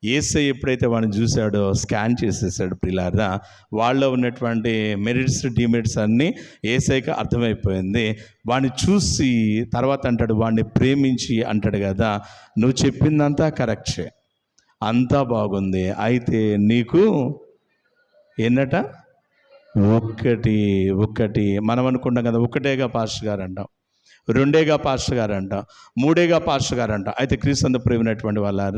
యేసయ్య ఎప్పుడైతే వాడిని చూశాడో స్కాన్ చేసేసాడు. ప్రియులారా, వాళ్ళలో ఉన్నటువంటి మెరిట్స్ డిమెరిట్స్ అన్నీ యేసయ్యకి అర్థమైపోయింది. వాడిని చూసి తర్వాత అంటాడు, వాడిని ప్రేమించి అంటాడు కదా, నువ్వు చెప్పిందంతా కరెక్టే, అంతా బాగుంది, అయితే నీకు ఏంటట ఒక్కటి మనం అనుకుంటాం కదా, ఒకటేగా పాస్టర్ గారు అంటాం, 2గా పాస్టర్ గారు అంటాం, 3గా పాస్టర్ గారు అంటాం. అయితే క్రీస్తు ప్రేమైనటువంటి వాళ్ళ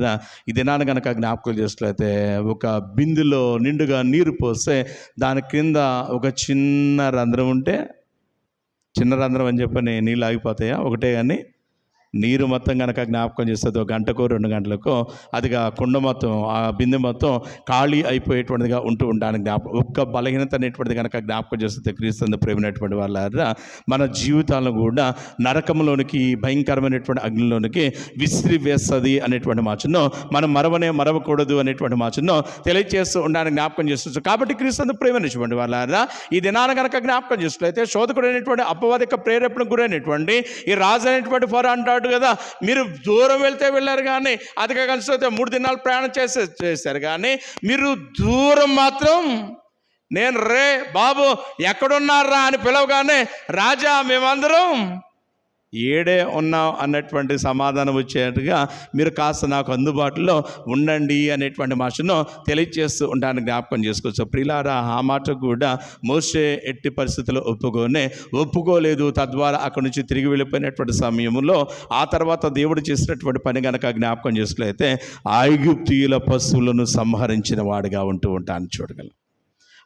ఈ దినాన్ని కనుక జ్ఞాపకం చేసినట్లయితే ఒక బిందులో నిండుగా నీరు పోస్తే దాని కింద ఒక చిన్న రంధ్రం ఉంటే, చిన్న రంధ్రం అని చెప్పని నీళ్ళు ఆగిపోతాయా? ఒకటే కానీ నీరు మొత్తం కనుక జ్ఞాపకం చేస్తుంది 1 గంటకో 2 గంటలకో అదిగా కుండ మొత్తం ఆ బిందె మొత్తం ఖాళీ అయిపోయేటువంటిదిగా ఉంటూ ఉంటాను. ఒక్క బలహీనత అనేటువంటిది కనుక జ్ఞాపకం చేస్తుంది క్రీస్తు ప్రేమైనటువంటి వాళ్ళ మన జీవితాలను కూడా నరకంలోనికి, భయంకరమైనటువంటి అగ్నిలోనికి విసిరివేస్తుంది అనేటువంటి మాటను మనం మరవకూడదు అనేటువంటి మాటను తెలియజేస్తూ ఉండడానికి జ్ఞాపకం చేస్తుంది. కాబట్టి క్రీస్తు ప్రేమైనటువంటి వాళ్ళ ఈ దినాన్ని కనుక జ్ఞాపకం చేసినట్లయితే శోధకుడైనటువంటి అపవాదిక ప్రేరేపణ గురైనటువంటి ఈ రాజు అనేటువంటి ఫరో అంటాడు కదా, మీరు దూరం వెళ్తే వెళ్ళారు కానీ అదిగా కలిసి 3 దినాలు ప్రయాణం చేశారు కానీ మీరు దూరం మాత్రం నేను బాబు ఎక్కడున్నారా అని పిలవగానే రాజా మేమందరం ఏడే ఉన్నాం అన్నటువంటి సమాధానం వచ్చేట్టుగా మీరు కాస్త నాకు అందుబాటులో ఉండండి అనేటువంటి మాటను తెలియజేస్తూ ఉంటాను, జ్ఞాపకం చేసుకోవచ్చు. ప్రియులారా, ఆ మాట కూడా మోషే ఎట్టి పరిస్థితుల్లో ఒప్పుకోలేదు. తద్వారా అక్కడి నుంచి తిరిగి వెళ్ళిపోయినటువంటి సమయంలో ఆ తర్వాత దేవుడు చేసినటువంటి పని కనుక జ్ఞాపకం చేసుకులైతే ఐగుప్తీయుల పశువులను సంహరించిన వాడిగా ఉంటూ ఉంటాను చూడగలం.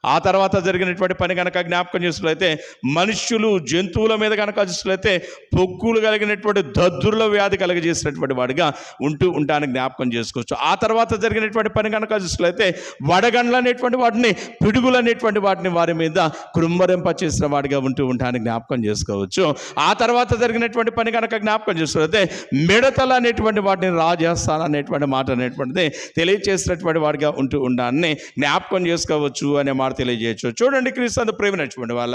ఆ తర్వాత జరిగినటువంటి పని కనుక జ్ఞాపకం చేసినట్లయితే మనుష్యులు జంతువుల మీద కనుక చూసినట్లయితే పొక్కులు కలిగినటువంటి దద్దుర్ల వ్యాధి కలిగజేసినటువంటి వాడిగా ఉంటూ ఉంటానికి జ్ఞాపకం చేసుకోవచ్చు. ఆ తర్వాత జరిగినటువంటి పని కనుక చూసినట్లయితే వడగండ్లు అనేటువంటి వాటిని, పిడుగులు అనేటువంటి వాటిని వారి మీద కృంభరింప చేసిన వాడిగా ఉంటూ ఉంటానికి జ్ఞాపకం చేసుకోవచ్చు. ఆ తర్వాత జరిగినటువంటి పని కనుక జ్ఞాపకం చేసినట్లయితే మిడతలు అనేటువంటి వాటిని రాజేస్తాను అనేటువంటి మాట అనేటువంటిది తెలియచేసినటువంటి వాడిగా ఉంటూ ఉండాలని జ్ఞాపకం చేసుకోవచ్చు అనే మాట తెలియజేయచ్చు. చూడండి, క్రీస్తు ప్రేమినటువంటి వాళ్ళ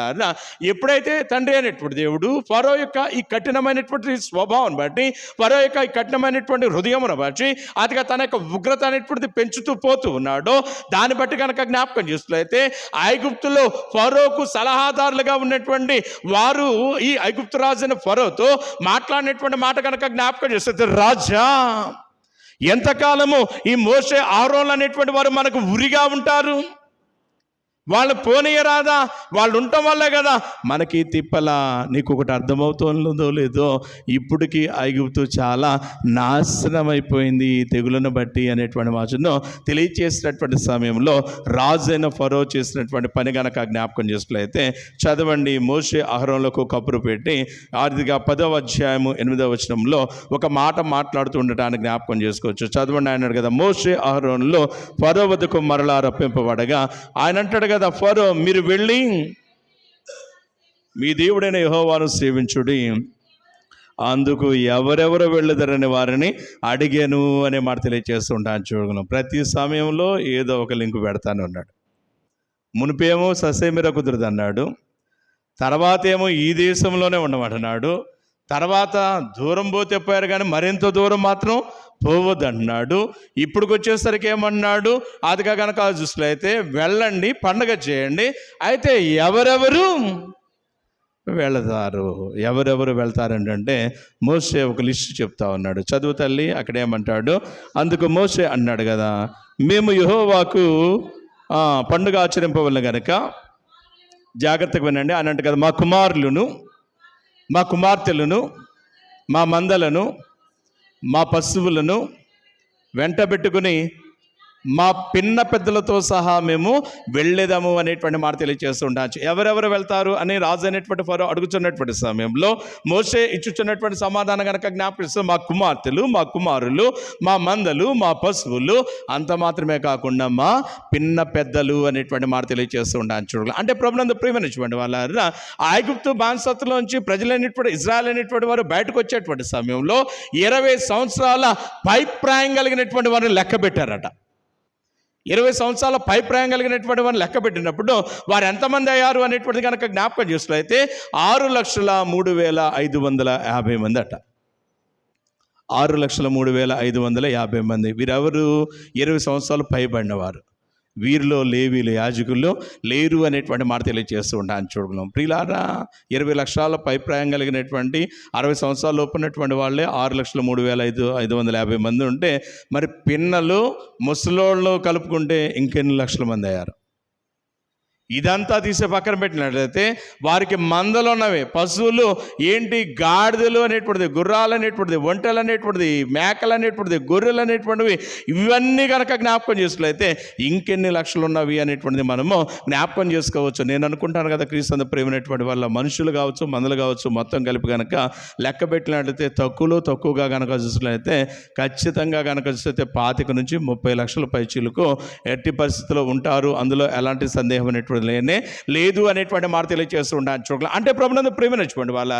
ఎప్పుడైతే తండ్రి అనేటువంటి దేవుడు ఫరో యొక్క ఈ కఠినమైనటువంటి స్వభావం బట్టి, ఫరో యొక్క ఈ కఠినమైనటువంటి హృదయమును బట్టి అదిగా తన యొక్క ఉగ్రత అనేటువంటిది పెంచుతూ పోతూ ఉన్నాడో, దాన్ని బట్టి కనుక జ్ఞాపకం చేస్తున్నట్లయితే ఐగుప్తులో ఫరోకు సలహాదారులుగా ఉన్నటువంటి వారు ఈ ఐగుప్తు రాజైన ఫరోతో మాట్లాడినటువంటి మాట కనుక జ్ఞాపకం చేస్తే, రాజా ఎంతకాలము ఈ మోషే ఆరోన్లు అనేటువంటి వారు మనకు ఉరిగా ఉంటారు, వాళ్ళు పోనీయరాదా, వాళ్ళు ఉండటం వల్లే కదా మనకి తిప్పలా. నీకు ఒకటి అర్థమవుతుందో లేదో, ఇప్పటికీ ఐగుప్తు చాలా నాశనం అయిపోయింది తెగులను బట్టి అనేటువంటి మాటను తెలియచేసినటువంటి సమయంలో రాజైన ఫరో చేసినటువంటి పని కనుక జ్ఞాపకం చేసుకున్నట్లయితే చదవండి. మోషే అహరోనులకు కబురు పెట్టి 10వ అధ్యాయము 8వ వచనంలో ఒక మాట మాట్లాడుతూ ఉండటానికి జ్ఞాపకం చేసుకోవచ్చు. చదవండి. ఆయన కదా, మోషే అహరోనులో ఫరో వద్దకు మరలా రప్పింపబడగా ఆయన అంటాడు కదా, ఫరో మీరు వెళ్ళి మీ దేవుడైన యెహోవాను సేవించుడి, అందుకు ఎవరెవరు వెళ్ళదరని వారిని అడిగాను అనే మాట తెలియజేస్తుంటాను చూడగలను. ప్రతి సమయంలో ఏదో ఒక లింకు పెడతాను అన్నాడు. మునిపేమో ససేమిర కుదరదు అన్నాడు, తర్వాత ఏమో ఈ దేశంలోనే ఉండమంటున్నాడు, తర్వాత దూరం పోతే పోయారు కానీ మరింత దూరం మాత్రం పోవద్దు అంటున్నాడు. ఇప్పుడుకి వచ్చేసరికి ఏమన్నాడు, అదిగా కనుక చూసినట్లయితే వెళ్ళండి, పండగ చేయండి, అయితే ఎవరెవరు వెళ్తారంటే మోషే ఒక లిస్ట్ చెప్తా ఉన్నాడు. చదువు తల్లి. అక్కడ ఏమంటాడు, అందుకు మోషే అన్నాడు కదా, మేము యెహోవాకు పండుగ ఆచరింపవలన గనక జాగ్రత్తగా వినండి అని అంటే కదా, మా కుమారులను, మా కుమార్తెలను, మా మందలను, మా పశువులను వెంటబెట్టుకుని మా పిన్న పెద్దలతో సహా మేము వెళ్ళేదాము అనేటువంటి మాట తెలియజేస్తుంటాను. ఎవరెవరు వెళ్తారు అని రాజు అనేటువంటి ఫరో అడుగుతున్నటువంటి సమయంలో మోషే ఇచ్చుచున్నటువంటి సమాధానం కనుక జ్ఞాపకం, మా కుమార్తెలు, మా కుమారులు, మా మందలు, మా పశువులు, అంత మాత్రమే కాకుండా మా పిన్న పెద్దలు అనేటువంటి మాట తెలియజేస్తూ ఉంటాను చూడాలి. అంటే ప్రభునందు ప్రియమైనటువంటి వాళ్ళ ఐగుప్తు బానిసత్వంలోంచి ప్రజలైనటువంటి ఇజ్రాయెల్ అనేటువంటి వారు బయటకు వచ్చేటువంటి సమయంలో 20 సంవత్సరాల పైప్రాయం కలిగినటువంటి వారిని లెక్క పెట్టారట. 20 సంవత్సరాల పైప్రాయం కలిగినటువంటి వారిని లెక్క పెట్టినప్పుడు వారు ఎంతమంది అయ్యారు అనేటువంటిది కనుక జ్ఞాపకం చేసినట్లయితే 6,03,550 మంది అట. 6,03,550 మంది. వీరెవరు? 20 సంవత్సరాలు పైబడినవారు. వీరిలో లేవీలు, యాజకుల్లో లేరు అనేటువంటి మాట తెలియజేస్తూ ఉంటాను చూడగలం. ప్రియులారా, 20 లక్షల పైప్రాయం కలిగినటువంటి 60 సంవత్సరాల లోపు ఉన్నటువంటి వాళ్ళే 6,03,550 మంది ఉంటే, మరి పిన్నలు, ముసలోళ్ళు కలుపుకుంటే ఇంకెన్ని లక్షల మంది అయ్యారు? ఇదంతా తీసే పక్కన పెట్టినట్లయితే వారికి మందలు ఉన్నవి, పశువులు ఏంటి, గాడిదలు అనేటువంటిది, గుర్రాలు అనేటువంటిది, ఒంటెలు అనేటువంటిది, మేకలు అనేటువంటిది, గొర్రెలు అనేటువంటివి, ఇవన్నీ కనుక జ్ఞాపకం చేసుకులైతే ఇంకెన్ని లక్షలు ఉన్నవి అనేటువంటిది మనము జ్ఞాపకం చేసుకోవచ్చు. నేను అనుకుంటాను కదా, క్రీస్తు ప్రేమైనటువంటి వాళ్ళ మనుషులు కావచ్చు, మందలు కావచ్చు, మొత్తం కలిపి కనుక లెక్క పెట్టినట్లయితే తక్కువగా కనుక చూసినట్లయితే ఖచ్చితంగా కనుక చూస్తే 25 నుంచి 30 లక్షల పైచీలకు ఎట్టి పరిస్థితుల్లో ఉంటారు. అందులో ఎలాంటి సందేహం అనేటువంటి లేదు అనేటువంటి మాట తెలియజేస్తూ ఉంటాను చూడాలి. అంటే ప్రభునందు ప్రేమించుకోండి వాళ్ళ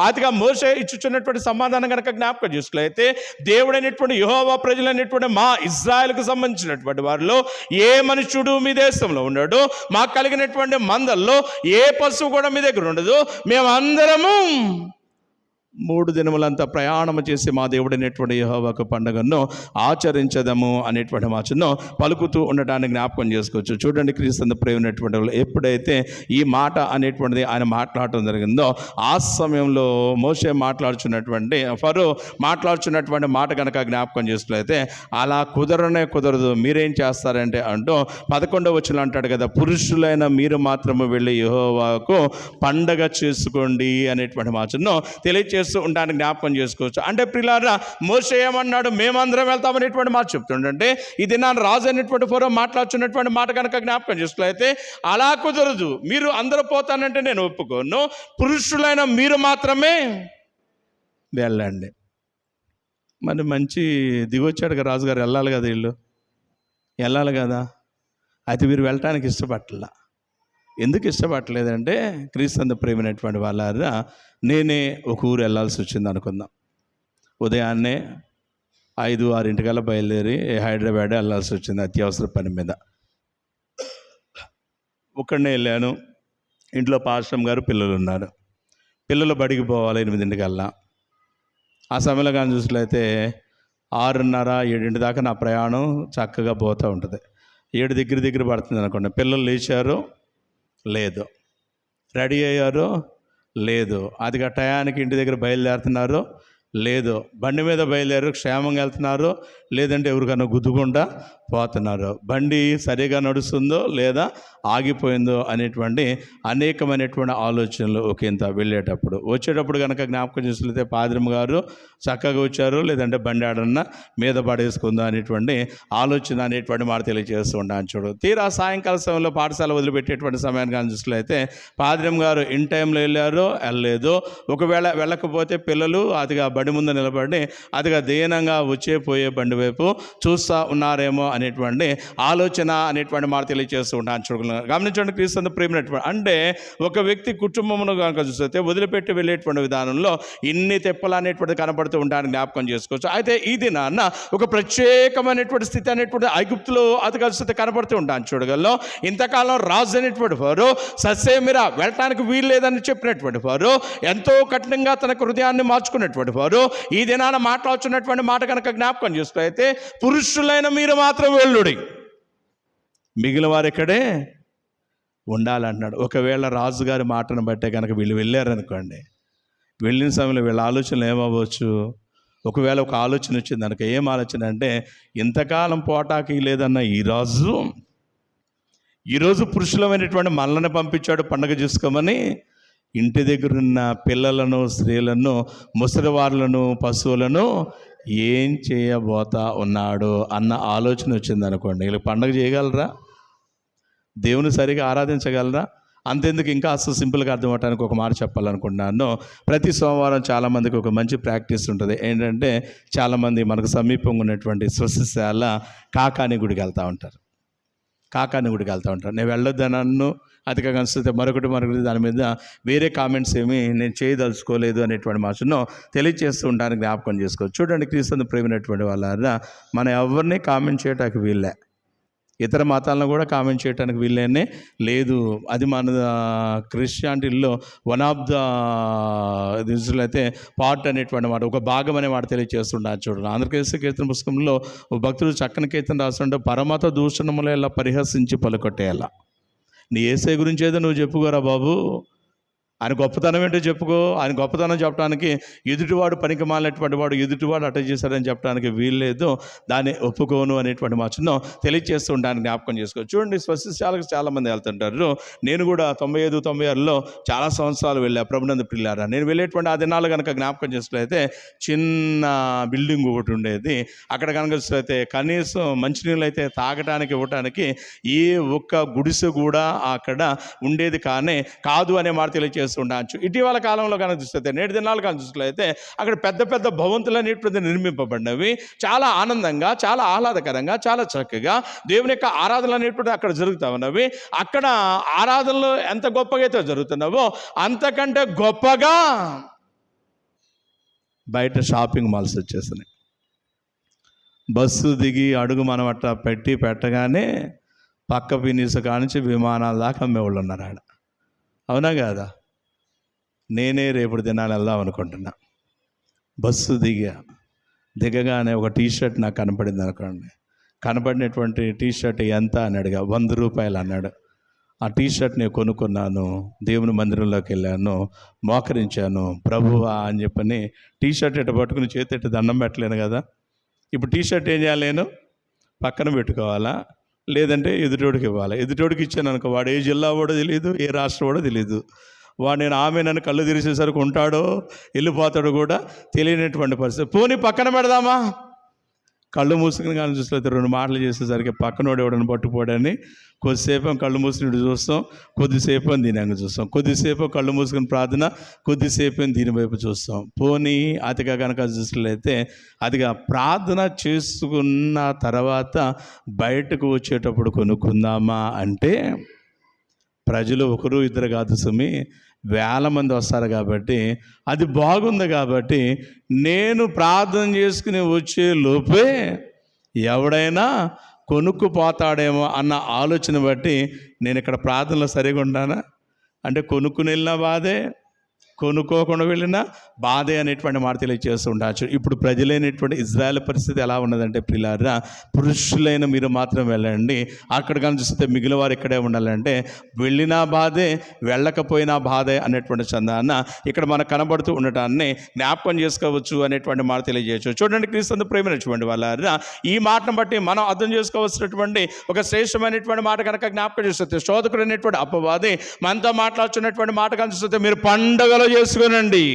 అదిగా మోషే ఇచ్చుచున్నటువంటి సమాధానం కనుక జ్ఞాపకం చేసుకులైతే దేవుడైనటువంటి యెహోవా ప్రజలైనటువంటి మా ఇజ్రాయెల్కు సంబంధించినటువంటి వారిలో ఏ మనుషుడు మీ దేశంలో ఉన్నాడు, మాకు కలిగినటువంటి మందల్లో ఏ పశువు కూడా మీ దగ్గర ఉండదు, మేమందరము 3 దినములంతా ప్రయాణము చేసి మా దేవుడైనటువంటి యెహోవాకు పండుగను ఆచరించదము అనేటువంటి మాటను పలుకుతూ ఉండటానికి జ్ఞాపకం చేసుకోవచ్చు. చూడండి, క్రీస్తు ప్రేమైనటువంటి వాళ్ళు ఎప్పుడైతే ఈ మాట అనేటువంటిది ఆయన మాట్లాడటం జరిగిందో, ఆ సమయంలో మోషే మాట్లాడుచున్నటువంటి ఫరో మాట్లాడుచున్నటువంటి మాట కనుక జ్ఞాపకం చేసుకున్నట్లయితే, అలా కుదరదు, మీరేం చేస్తారంటే అంటూ 11వ వచనం అంటాడు కదా, పురుషులైన మీరు మాత్రము వెళ్ళి యెహోవాకు పండగ చేసుకోండి అనేటువంటి మాటను తెలియచేస్తూ ఉండడానికి జ్ఞాపకం చేసుకోవచ్చు. అంటే ప్రియులారా, మోషే ఏమన్నాడు, మేమందరం వెళ్తామనేటువంటి మాట చెప్తుండంటే, ఇది నా రాజు అనేటువంటి ఫరో మాట్లాడుతున్నటువంటి మాట కనుక జ్ఞాపకం చేసుకున్నట్లయితే, అలా కుదరదు, మీరు అందరూ పోతానంటే నేను ఒప్పుకోను, పురుషులైన మీరు మాత్రమే వెళ్ళండి. మరి మంచి దిగొచ్చాడు కదా రాజుగారు, వెళ్ళాలి కదా, వెళ్ళాలి కదా. అయితే వీరు వెళ్ళటానికి ఇష్టపడలా. ఎందుకు ఇష్టపడలేదంటే, క్రీస్తు ప్రేమైనటువంటి వాళ్ళారా, నేనే ఒక ఊరు వెళ్ళాల్సి వచ్చింది అనుకుందాం. ఉదయాన్నే 5-6 బయలుదేరి హైదరాబాద్ వెళ్ళాల్సి వచ్చింది అత్యవసర పని మీద. ఒక్కడనే వెళ్ళాను. ఇంట్లో పాస్టర్ గారు పిల్లలు ఉన్నారు. పిల్లలు బడికి పోవాలి 8 ఆ సమయంలో కానీ చూసినట్లయితే 6:30-7 దాకా నా ప్రయాణం చక్కగా పోతూ ఉంటుంది. 7 దగ్గర పడుతుంది అనుకోండి. పిల్లలు లేచారు లేదు, రెడీ అయ్యారో లేదు, అది టయానికి ఇంటి దగ్గర బయలుదేరుతున్నారో లేదు, బండి మీద బయలుదేరు క్షేమంగా వెళ్తున్నారో లేదంటే ఎవరికైనా గుద్దుకుండా పోతున్నారు, బండి సరిగా నడుస్తుందో లేదా ఆగిపోయిందో అనేటువంటి అనేకమైనటువంటి ఆలోచనలు ఒకంత వెళ్ళేటప్పుడు. వచ్చేటప్పుడు కనుక జ్ఞాపకం చూసినట్లయితే పాద్రమ్మ గారు చక్కగా వచ్చారు, లేదంటే బండి ఆడన్నా మీద పడేసుకుందా అనేటువంటి ఆలోచన అనేటువంటి మాట తెలియజేస్తూ ఉంటాను. చూడు, తీరా సాయంకాల సమయంలో పాఠశాల వదిలిపెట్టేటువంటి సమయాన్ని కానీ చూసినట్లయితే పాద్రమ్మ గారు ఇన్ టైంలో వెళ్ళలేదు. ఒకవేళ వెళ్ళకపోతే పిల్లలు అదిగా బండి ముందు నిలబడి అదిగా దీనంగా పోయే బండి వైపు చూస్తూ ఉన్నారేమో అనేటువంటి ఆలోచన అనేటువంటి మాట తెలియజేస్తూ ఉంటాను. చూడ గమనించండి, క్రీస్తు ప్రేమైనటువంటి అంటే ఒక వ్యక్తి కుటుంబమును కనుక చూస్తే వదిలిపెట్టి వెళ్ళేటువంటి విధానంలో ఇన్ని తెప్పలు అనేటువంటి కనపడుతూ ఉంటాయని జ్ఞాపకం చేసుకోవచ్చు. అయితే ఈ దినాన్న ఒక ప్రత్యేకమైనటువంటి స్థితి అనేటువంటి ఐగుప్తులో అతిగా స్థితి కనపడుతూ ఉంటాను. చూడగలను, ఇంతకాలం రాజు అనేటువంటి వారు ససేమిరా వెళ్ళటానికి వీలు లేదని చెప్పినటువంటి వారు, ఎంతో కఠినంగా తన హృదయాన్ని మార్చుకున్నటువంటి వారు ఈ దినాన మాట్లాడుతున్నటువంటి మాట కనుక జ్ఞాపకం చేసుకున్నట్లయితే, పురుషులైన మీరు మాత్రం వెళ్ళుడి, మిగిలిన వారు ఇక్కడే ఉండాలంటున్నాడు. ఒకవేళ రాజుగారి మాటను బట్టే కనుక వీళ్ళు వెళ్ళారనుకోండి, వెళ్ళిన సమయంలో వీళ్ళ ఆలోచనలు ఏమవ్వచ్చు? ఒకవేళ ఒక ఆలోచన వచ్చింది కనుక, ఏం ఆలోచన అంటే, ఇంతకాలం పోటాకి లేదన్న ఈ రాజు ఈరోజు పురుషులమైనటువంటి మనల్ని పంపించాడు పండుగ చేసుకోమని, ఇంటి దగ్గర ఉన్న పిల్లలను, స్త్రీలను, ముసలివార్లను, పశువులను ఏం చేయబోతా ఉన్నాడు అన్న ఆలోచన వచ్చింది అనుకోండి, వీళ్ళు పండుగ చేయగలరా? దేవుని సరిగా ఆరాధించగలరా? అంతెందుకు, ఇంకా అసలు సింపుల్గా అర్థం అవడానికి ఒక మాట చెప్పాలనుకుంటున్నాను. ప్రతి సోమవారం చాలామందికి ఒక మంచి ప్రాక్టీస్ ఉంటుంది. ఏంటంటే, చాలామంది మనకు సమీపంగా ఉన్నటువంటి స్వస్తిశాల కాకాని గుడికి వెళ్తూ ఉంటారు. నేను వెళ్ళొద్దనన్ను, అధిక కనిపిస్తే మరొకటి దాని మీద వేరే కామెంట్స్ ఏమీ నేను చేయదలుచుకోలేదు అనేటువంటి మాటను తెలియజేస్తూ ఉంటానికి జ్ఞాపకం చేసుకోవచ్చు. చూడండి, క్రీస్తు ప్రేమైనటువంటి వాళ్ళారా, మనం ఎవరిని కామెంట్ చేయడానికి వీళ్ళే, ఇతర మతాలను కూడా కామెంట్ చేయడానికి వీళ్ళనే లేదు. అది మన క్రిస్టియానిటీలో వన్ ఆఫ్ ద అయితే పార్ట్ అనేటువంటి మాట, ఒక భాగం అనే మాట తెలియజేస్తుంటారు. చూడండి, ఆంధ్రప్రదేశ్ కీర్తన పుస్తకంలో భక్తుడు చక్కని కీర్తన రాస్తుంటే, పరమత దూషణములో ఎలా పరిహసించి పలుకొట్టేయాల. నీ యేసయ్య గురించి ఏదో నువ్వు చెప్పుకోరా బాబు, ఆయన గొప్పతనం ఏంటో చెప్పుకో. ఆయన గొప్పతనం చెప్పడానికి ఎదుటివాడు పనికి మాలినటువంటి వాడు, ఎదుటివాడు అటాక్ చేశాడని చెప్పడానికి వీల్లేదు, దాన్ని ఒప్పుకోను అనేటువంటి మాటను తెలియజేస్తూ ఉండడానికి జ్ఞాపకం చేసుకోవచ్చు. చూడండి, స్వస్తిశాలకు చాలామంది వెళ్తుంటారు. నేను కూడా 95-96లో చాలా సంవత్సరాలు వెళ్ళా. ప్రభునందు ప్రియులారా, నేను వెళ్ళేటువంటి ఆ దినాలు కనుక జ్ఞాపకం చేసుకున్నట్లయితే చిన్న బిల్డింగ్ ఒకటి ఉండేది. అక్కడ కనుక చూస్తే కనీసం మంచినీళ్ళు అయితే తాగడానికి ఇవ్వటానికి ఏ ఒక్క గుడిసె కూడా అక్కడ ఉండేది కాదు అనే మాట తెలియజేస్తూ ఉండవచ్చు. ఇటీవల కాలంలో కనుక చూస్తే, నేటి దినాలు కనుక చూసినట్లయితే అక్కడ పెద్ద పెద్ద భవంతులు అనేటువంటి నిర్మింపబడినవి. చాలా ఆనందంగా, చాలా ఆహ్లాదకరంగా, చాలా చక్కగా దేవుని యొక్క ఆరాధనలు అనేటువంటి అక్కడ జరుగుతూ ఉన్నవి. అక్కడ ఆరాధనలు ఎంత గొప్పగా అయితే జరుగుతున్నావో, అంతకంటే గొప్పగా బయట షాపింగ్ మాల్స్ వచ్చేస్తున్నాయి. బస్సు దిగి అడుగు మనం అట్లా పెట్టగానే పక్క పినీసు కానించి విమానాల దాకా అమ్మేవాళ్ళు ఉన్నారు ఆడ. అవునా కాదా? నేనే రేపు దినాలు వెళ్దాం అనుకుంటున్నా. బస్సు దిగగానే ఒక టీషర్ట్ నాకు కనపడింది అనుకోండి. కనపడినటువంటి టీషర్ట్ ఎంత అని అడిగా. 100 రూపాయలు అన్నాడు. ఆ టీషర్ట్ నేను కొనుక్కున్నాను. దేవుని మందిరంలోకి వెళ్ళాను, మోకరించాను, ప్రభువా అని చెప్పని టీషర్ట్ ఇట్ట పట్టుకుని చేతి ఇట్ట దండం పెట్టలేను కదా. ఇప్పుడు టీషర్ట్ ఏం చేయాలి? నేను పక్కన పెట్టుకోవాలా, లేదంటే ఎదుటోడికి ఇవ్వాలి. ఎదుటోడికి ఇచ్చాను అనుకో, వాడు ఏ జిల్లా వాడో తెలియదు, ఏ రాష్ట్రం వాడో తెలియదు. వాడు నేను ఆమె నన్ను కళ్ళు తెరిచేసరికి ఉంటాడో వెళ్ళిపోతాడో కూడా తెలియనటువంటి పరిస్థితి. పోనీ పక్కన పెడదామా? కళ్ళు మూసుకుని కానీ చూస్తే 2 మాటలు చేసేసరికి పక్కనోడు ఎవడని పట్టుకోడని కొద్దిసేపు కళ్ళు మూసుకుని చూస్తాం, కొద్దిసేపు దీని అంగ చూస్తాం, కొద్దిసేపు కళ్ళు మూసుకుని ప్రార్థన, కొద్దిసేపు దీని వైపు చూస్తాం. పోనీ అతిగా కనుక చూసినట్లయితే అదిగా ప్రార్థన చేసుకున్న తర్వాత బయటకు వచ్చేటప్పుడు కొనుక్కుందామా అంటే ప్రజలు 1-2 కాదు సుమి, వేల మంది వస్తారు కాబట్టి అది బాగుంది. కాబట్టి నేను ప్రార్థన చేసుకుని వచ్చే లోపే ఎవడైనా కొనుక్కుపోతాడేమో అన్న ఆలోచన బట్టి నేను ఇక్కడ ప్రార్థనలో సరిగా ఉంటానా? అంటే కొనుక్కుని వెళ్ళినా బాధే, కొనుక్కోకుండా వెళ్ళినా బాధే అనేటువంటి మాట తెలియజేస్తూ ఉండవచ్చు. ఇప్పుడు ప్రజలైనటువంటి ఇజ్రాయెల్ పరిస్థితి ఎలా ఉన్నదంటే, ప్రియులారా, పురుషులైన మీరు మాత్రం వెళ్ళండి, అక్కడ కానీ చూస్తే మిగిలిన వారు ఇక్కడే ఉండాలంటే వెళ్ళినా బాధే, వెళ్ళకపోయినా బాధే అనేటువంటి చందాన ఇక్కడ మనకు కనబడుతూ ఉండటాన్ని జ్ఞాపకం చేసుకోవచ్చు అనేటువంటి మాట తెలియజేయచ్చు. చూడండి, క్రీస్తు ప్రేమించినటువంటి వాళ్ళారా, ఈ మాటను బట్టి మనం అర్థం చేసుకోవాల్సినటువంటి ఒక శ్రేష్టమైనటువంటి మాట కనుక జ్ఞాపకం చేస్తుంది. శోధకుడు అనేటువంటి అపవాది మనతో మాట్లాడుతున్నటువంటి మాట కనిపిస్తుంది, మీరు పండుగలు చేసుకునండి,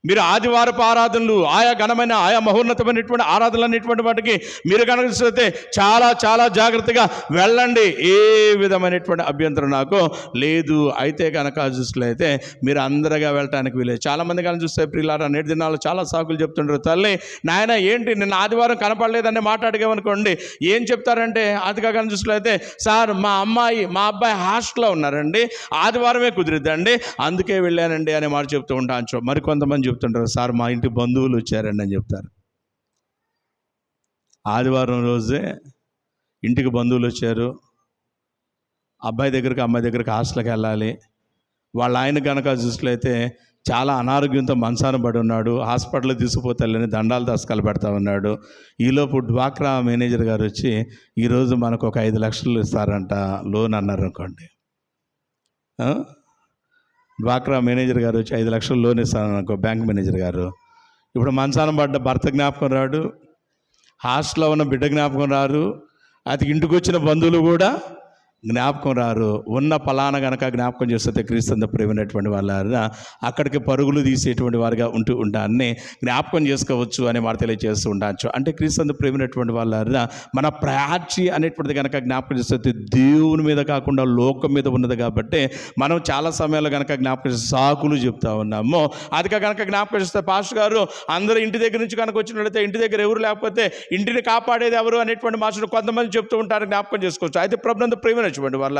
మీరు ఆదివారపు ఆరాధనలు, ఆయా ఘనమైన ఆయా మహోన్నతమైనటువంటి ఆరాధనలు అనేటువంటి వాటికి మీరు కనుక చూస్తే చాలా చాలా జాగ్రత్తగా వెళ్ళండి, ఏ విధమైనటువంటి అభ్యంతరం నాకు లేదు. అయితే కనుక చూసినట్లయితే మీరు అందరిగా వెళ్ళటానికి వీలేదు. చాలామంది కనుక చూస్తే ప్రియులారా, నేటి దినాల్లో చాలా సాకులు చెప్తుంటారు. తల్లి నాయన ఏంటి నిన్న ఆదివారం కనపడలేదని మాట్లాడగామనుకోండి, ఏం చెప్తారంటే అదిగా కనుక చూసినట్లయితే, సార్ మా అబ్బాయి హాస్టల్లో ఉన్నారండి, ఆదివారమే కుదిరిద్దండి, అందుకే వెళ్ళానండి అనే మాట చెప్తూ ఉంటాను. మరికొంతమంది చెప్తుంటారు, సార్ మా ఇంటి బంధువులు వచ్చారండి అని చెప్తారు. ఆదివారం రోజే ఇంటికి బంధువులు వచ్చారు, అబ్బాయి దగ్గరికి అమ్మాయి దగ్గరికి హాస్టల్కి వెళ్ళాలి. వాళ్ళ ఆయన కనుక చూసినట్లయితే చాలా అనారోగ్యంతో మంచాన పడి ఉన్నాడు, హాస్పిటల్కి తీసుకుపోతాలని దండాలు దశకాలు పెడతా ఉన్నాడు. ఈలోపు డ్వాక్రా మేనేజర్ గారు వచ్చి ఈరోజు మనకు ఒక 5 లక్షలు ఇస్తారంట లోన్ అన్నారు అనుకోండి. డ్వాక్రా మేనేజర్ గారు వచ్చి 5 లక్షలు లోన్ ఇస్తారనుకో, బ్యాంక్ మేనేజర్ గారు. ఇప్పుడు మంచానం పడ్డ భర్త జ్ఞాపకం రాడు, హాస్టల్లో ఉన్న బిడ్డ జ్ఞాపకం రారు, అది ఇంటికి వచ్చిన బంధువులు కూడా జ్ఞాపకం రారు. ఉన్న ఫలానా గనక జ్ఞాపకం చేస్తే క్రీస్తు ప్రేమైనటువంటి వాళ్ళ అక్కడికి పరుగులు తీసేటువంటి వారుగా ఉంటూ ఉంటాన్ని జ్ఞాపకం చేసుకోవచ్చు అనే మాట తెలియజేస్తూ ఉండవచ్చు. అంటే క్రీస్తు ప్రేమైనటువంటి వాళ్ళ మన ప్రాచి అనేటువంటిది కనుక జ్ఞాపకం చేస్తే దేవుని మీద కాకుండా లోకం మీద ఉన్నది. కాబట్టి మనం చాలా సమయాల్లో కనుక జ్ఞాపకం చేస్తే సాకులు చెప్తా ఉన్నాము. అది కనుక జ్ఞాపకం చేస్తే పాస్టర్ గారు అందరూ ఇంటి దగ్గర నుంచి కనుక వచ్చినట్లయితే ఇంటి దగ్గర ఎవరు లేకపోతే ఇంటిని కాపాడేది ఎవరు అనేటువంటి మాటలు కొంతమంది చెప్తూ ఉంటారు, జ్ఞాపకం చేసుకోవచ్చు. అయితే ప్రభునందు ప్రేమ వాళ్ళ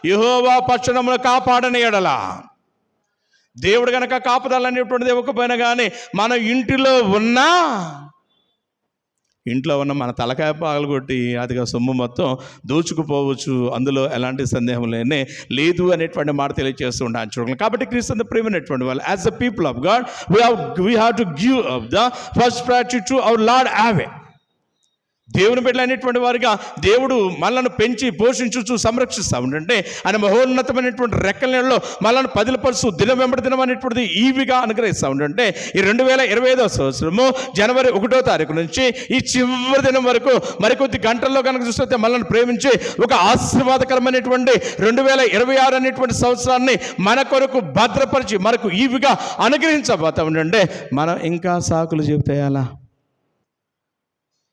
యెహోవా పట్టణమును కాపాడని ఎడల, దేవుడు గనక కాపుదల అనేటువంటిది ఇవ్వకపోయినా కానీ మన ఇంటిలో ఉన్న మన తలకాయ పగలగొట్టి అదిగా సొమ్ము మొత్తం దోచుకుపోవచ్చు, అందులో ఎలాంటి సందేహం లేదు అనేటువంటి మాట తెలియజేస్తూ ఉంటాను చూడండి. కాబట్టి క్రీస్తు ప్రేమైనటువంటి వాళ్ళు as the people of God we have to give up the first priority to our Lord Yahweh. దేవుని బిడ్డలైనటువంటి వారిగా దేవుడు మనల్ని పెంచి పోషించుచు సంరక్షిస్తూ ఉంటే ఆయన మహోన్నతమైనటువంటి రెక్కల నీడలో మనల్ని పదిలపరుచు దినం వెంబడి దినం అనేటువంటిది ఈవిగా అనుగ్రహిస్తూ ఉంటే ఈ 2025వ సంవత్సరము జనవరి 1వ తారీఖు నుంచి ఈ చివరి దినం వరకు మరికొద్ది గంటల్లో కనుక చూస్తే మనల్ని ప్రేమించి ఒక ఆశీర్వాదకరమైనటువంటి 2026 అనేటువంటి సంవత్సరాన్ని మన కొరకు భద్రపరిచి మనకు ఈవిగా అనుగ్రహించబోతా ఉంటే మనం ఇంకా సాకులు చెబుతాయాలా,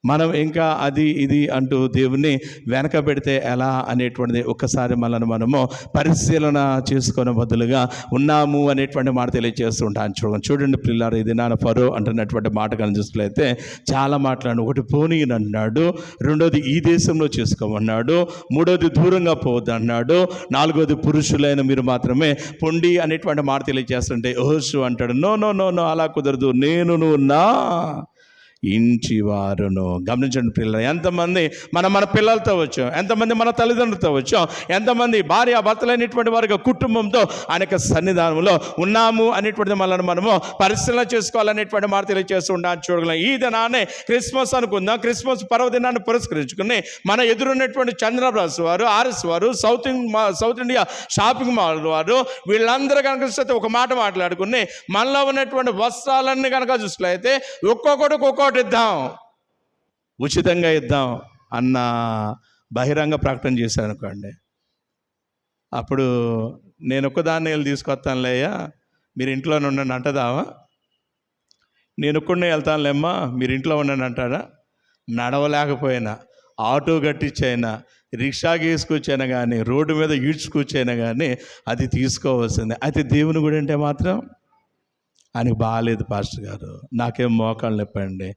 మనం ఇంకా అది ఇది అంటూ దేవుణ్ణి వెనక పెడితే ఎలా అనేటువంటిది ఒక్కసారి మనము పరిశీలన చేసుకునే బదులుగా ఉన్నాము అనేటువంటి మాట తెలియజేస్తూ ఉంటాను. చూడండి పిల్లలు, ఇది నాన్న ఫరో అంటున్నటువంటి మాట కనిపిస్తున్నట్లయితే చాలా మాట్లాడు. ఒకటి పోనీని అన్నాడు, రెండోది ఈ దేశంలో చేసుకోమన్నాడు, మూడోది దూరంగా పోవద్దు అన్నాడు, నాలుగోది పురుషులైన మీరు మాత్రమే పొండి అనేటువంటి మాట తెలియజేస్తుంటే యెహోషువ అంటాడు, నో నో నో నో అలా కుదరదు, నేను నువ్వు నా ఇంటి వారును. గమనించండి పిల్లలు, ఎంతమంది మన పిల్లలతో వచ్చాం, ఎంతమంది మన తల్లిదండ్రులతో వచ్చాం, ఎంతమంది భార్య భర్తలైనటువంటి వారిగా కుటుంబంతో అనేక సన్నిధానంలో ఉన్నాము అనేటువంటిది మనము పరిశీలన చేసుకోవాలనేటువంటి మాట తెలియజేస్తూ ఉండాలని చూడగలం. ఈ దినాన్ని క్రిస్మస్ అనుకుందాం. క్రిస్మస్ పర్వదినాన్ని పురస్కరించుకుని మన ఎదురున్నటువంటి చంద్రబ్రదర్స్ వారు, ఆర్ఎస్ వారు, సౌత్ ఇండియా షాపింగ్ మాల్ వారు, వీళ్ళందరూ కనుక ఒక మాట మాట్లాడుకుని మనలో ఉన్నటువంటి వస్త్రాలన్నీ కనుక చూసినట్లయితే ఒక్కొక్కటికి ఒక్కొక్కటి ఇద్దాం, ఉచితంగా ఇద్దాం అన్న బహిరంగ ప్రకటన చేశాను అనుకోండి. అప్పుడు నేను ఒక్కదాన్ని వెళ్ళి తీసుకొస్తానులేయ్యా, మీరు ఇంట్లోనే ఉండండి అంటదావా? నేను ఒక్కడినే వెళ్తానులేమ్మా, మీరు ఇంట్లో ఉండండి అంటారా? నడవలేకపోయినా, ఆటో కట్టించైనా, రిక్షా గీసుకొచ్చైనా కానీ, రోడ్డు మీద ఈడ్చుకొచ్చైనా కానీ అది తీసుకోవాల్సిందే. అయితే దేవుని గుడి అంటే మాత్రం ఆయనకు బాగాలేదు పాస్టర్ గారు, నాకేం మోకాళ్ళు నొప్పండి,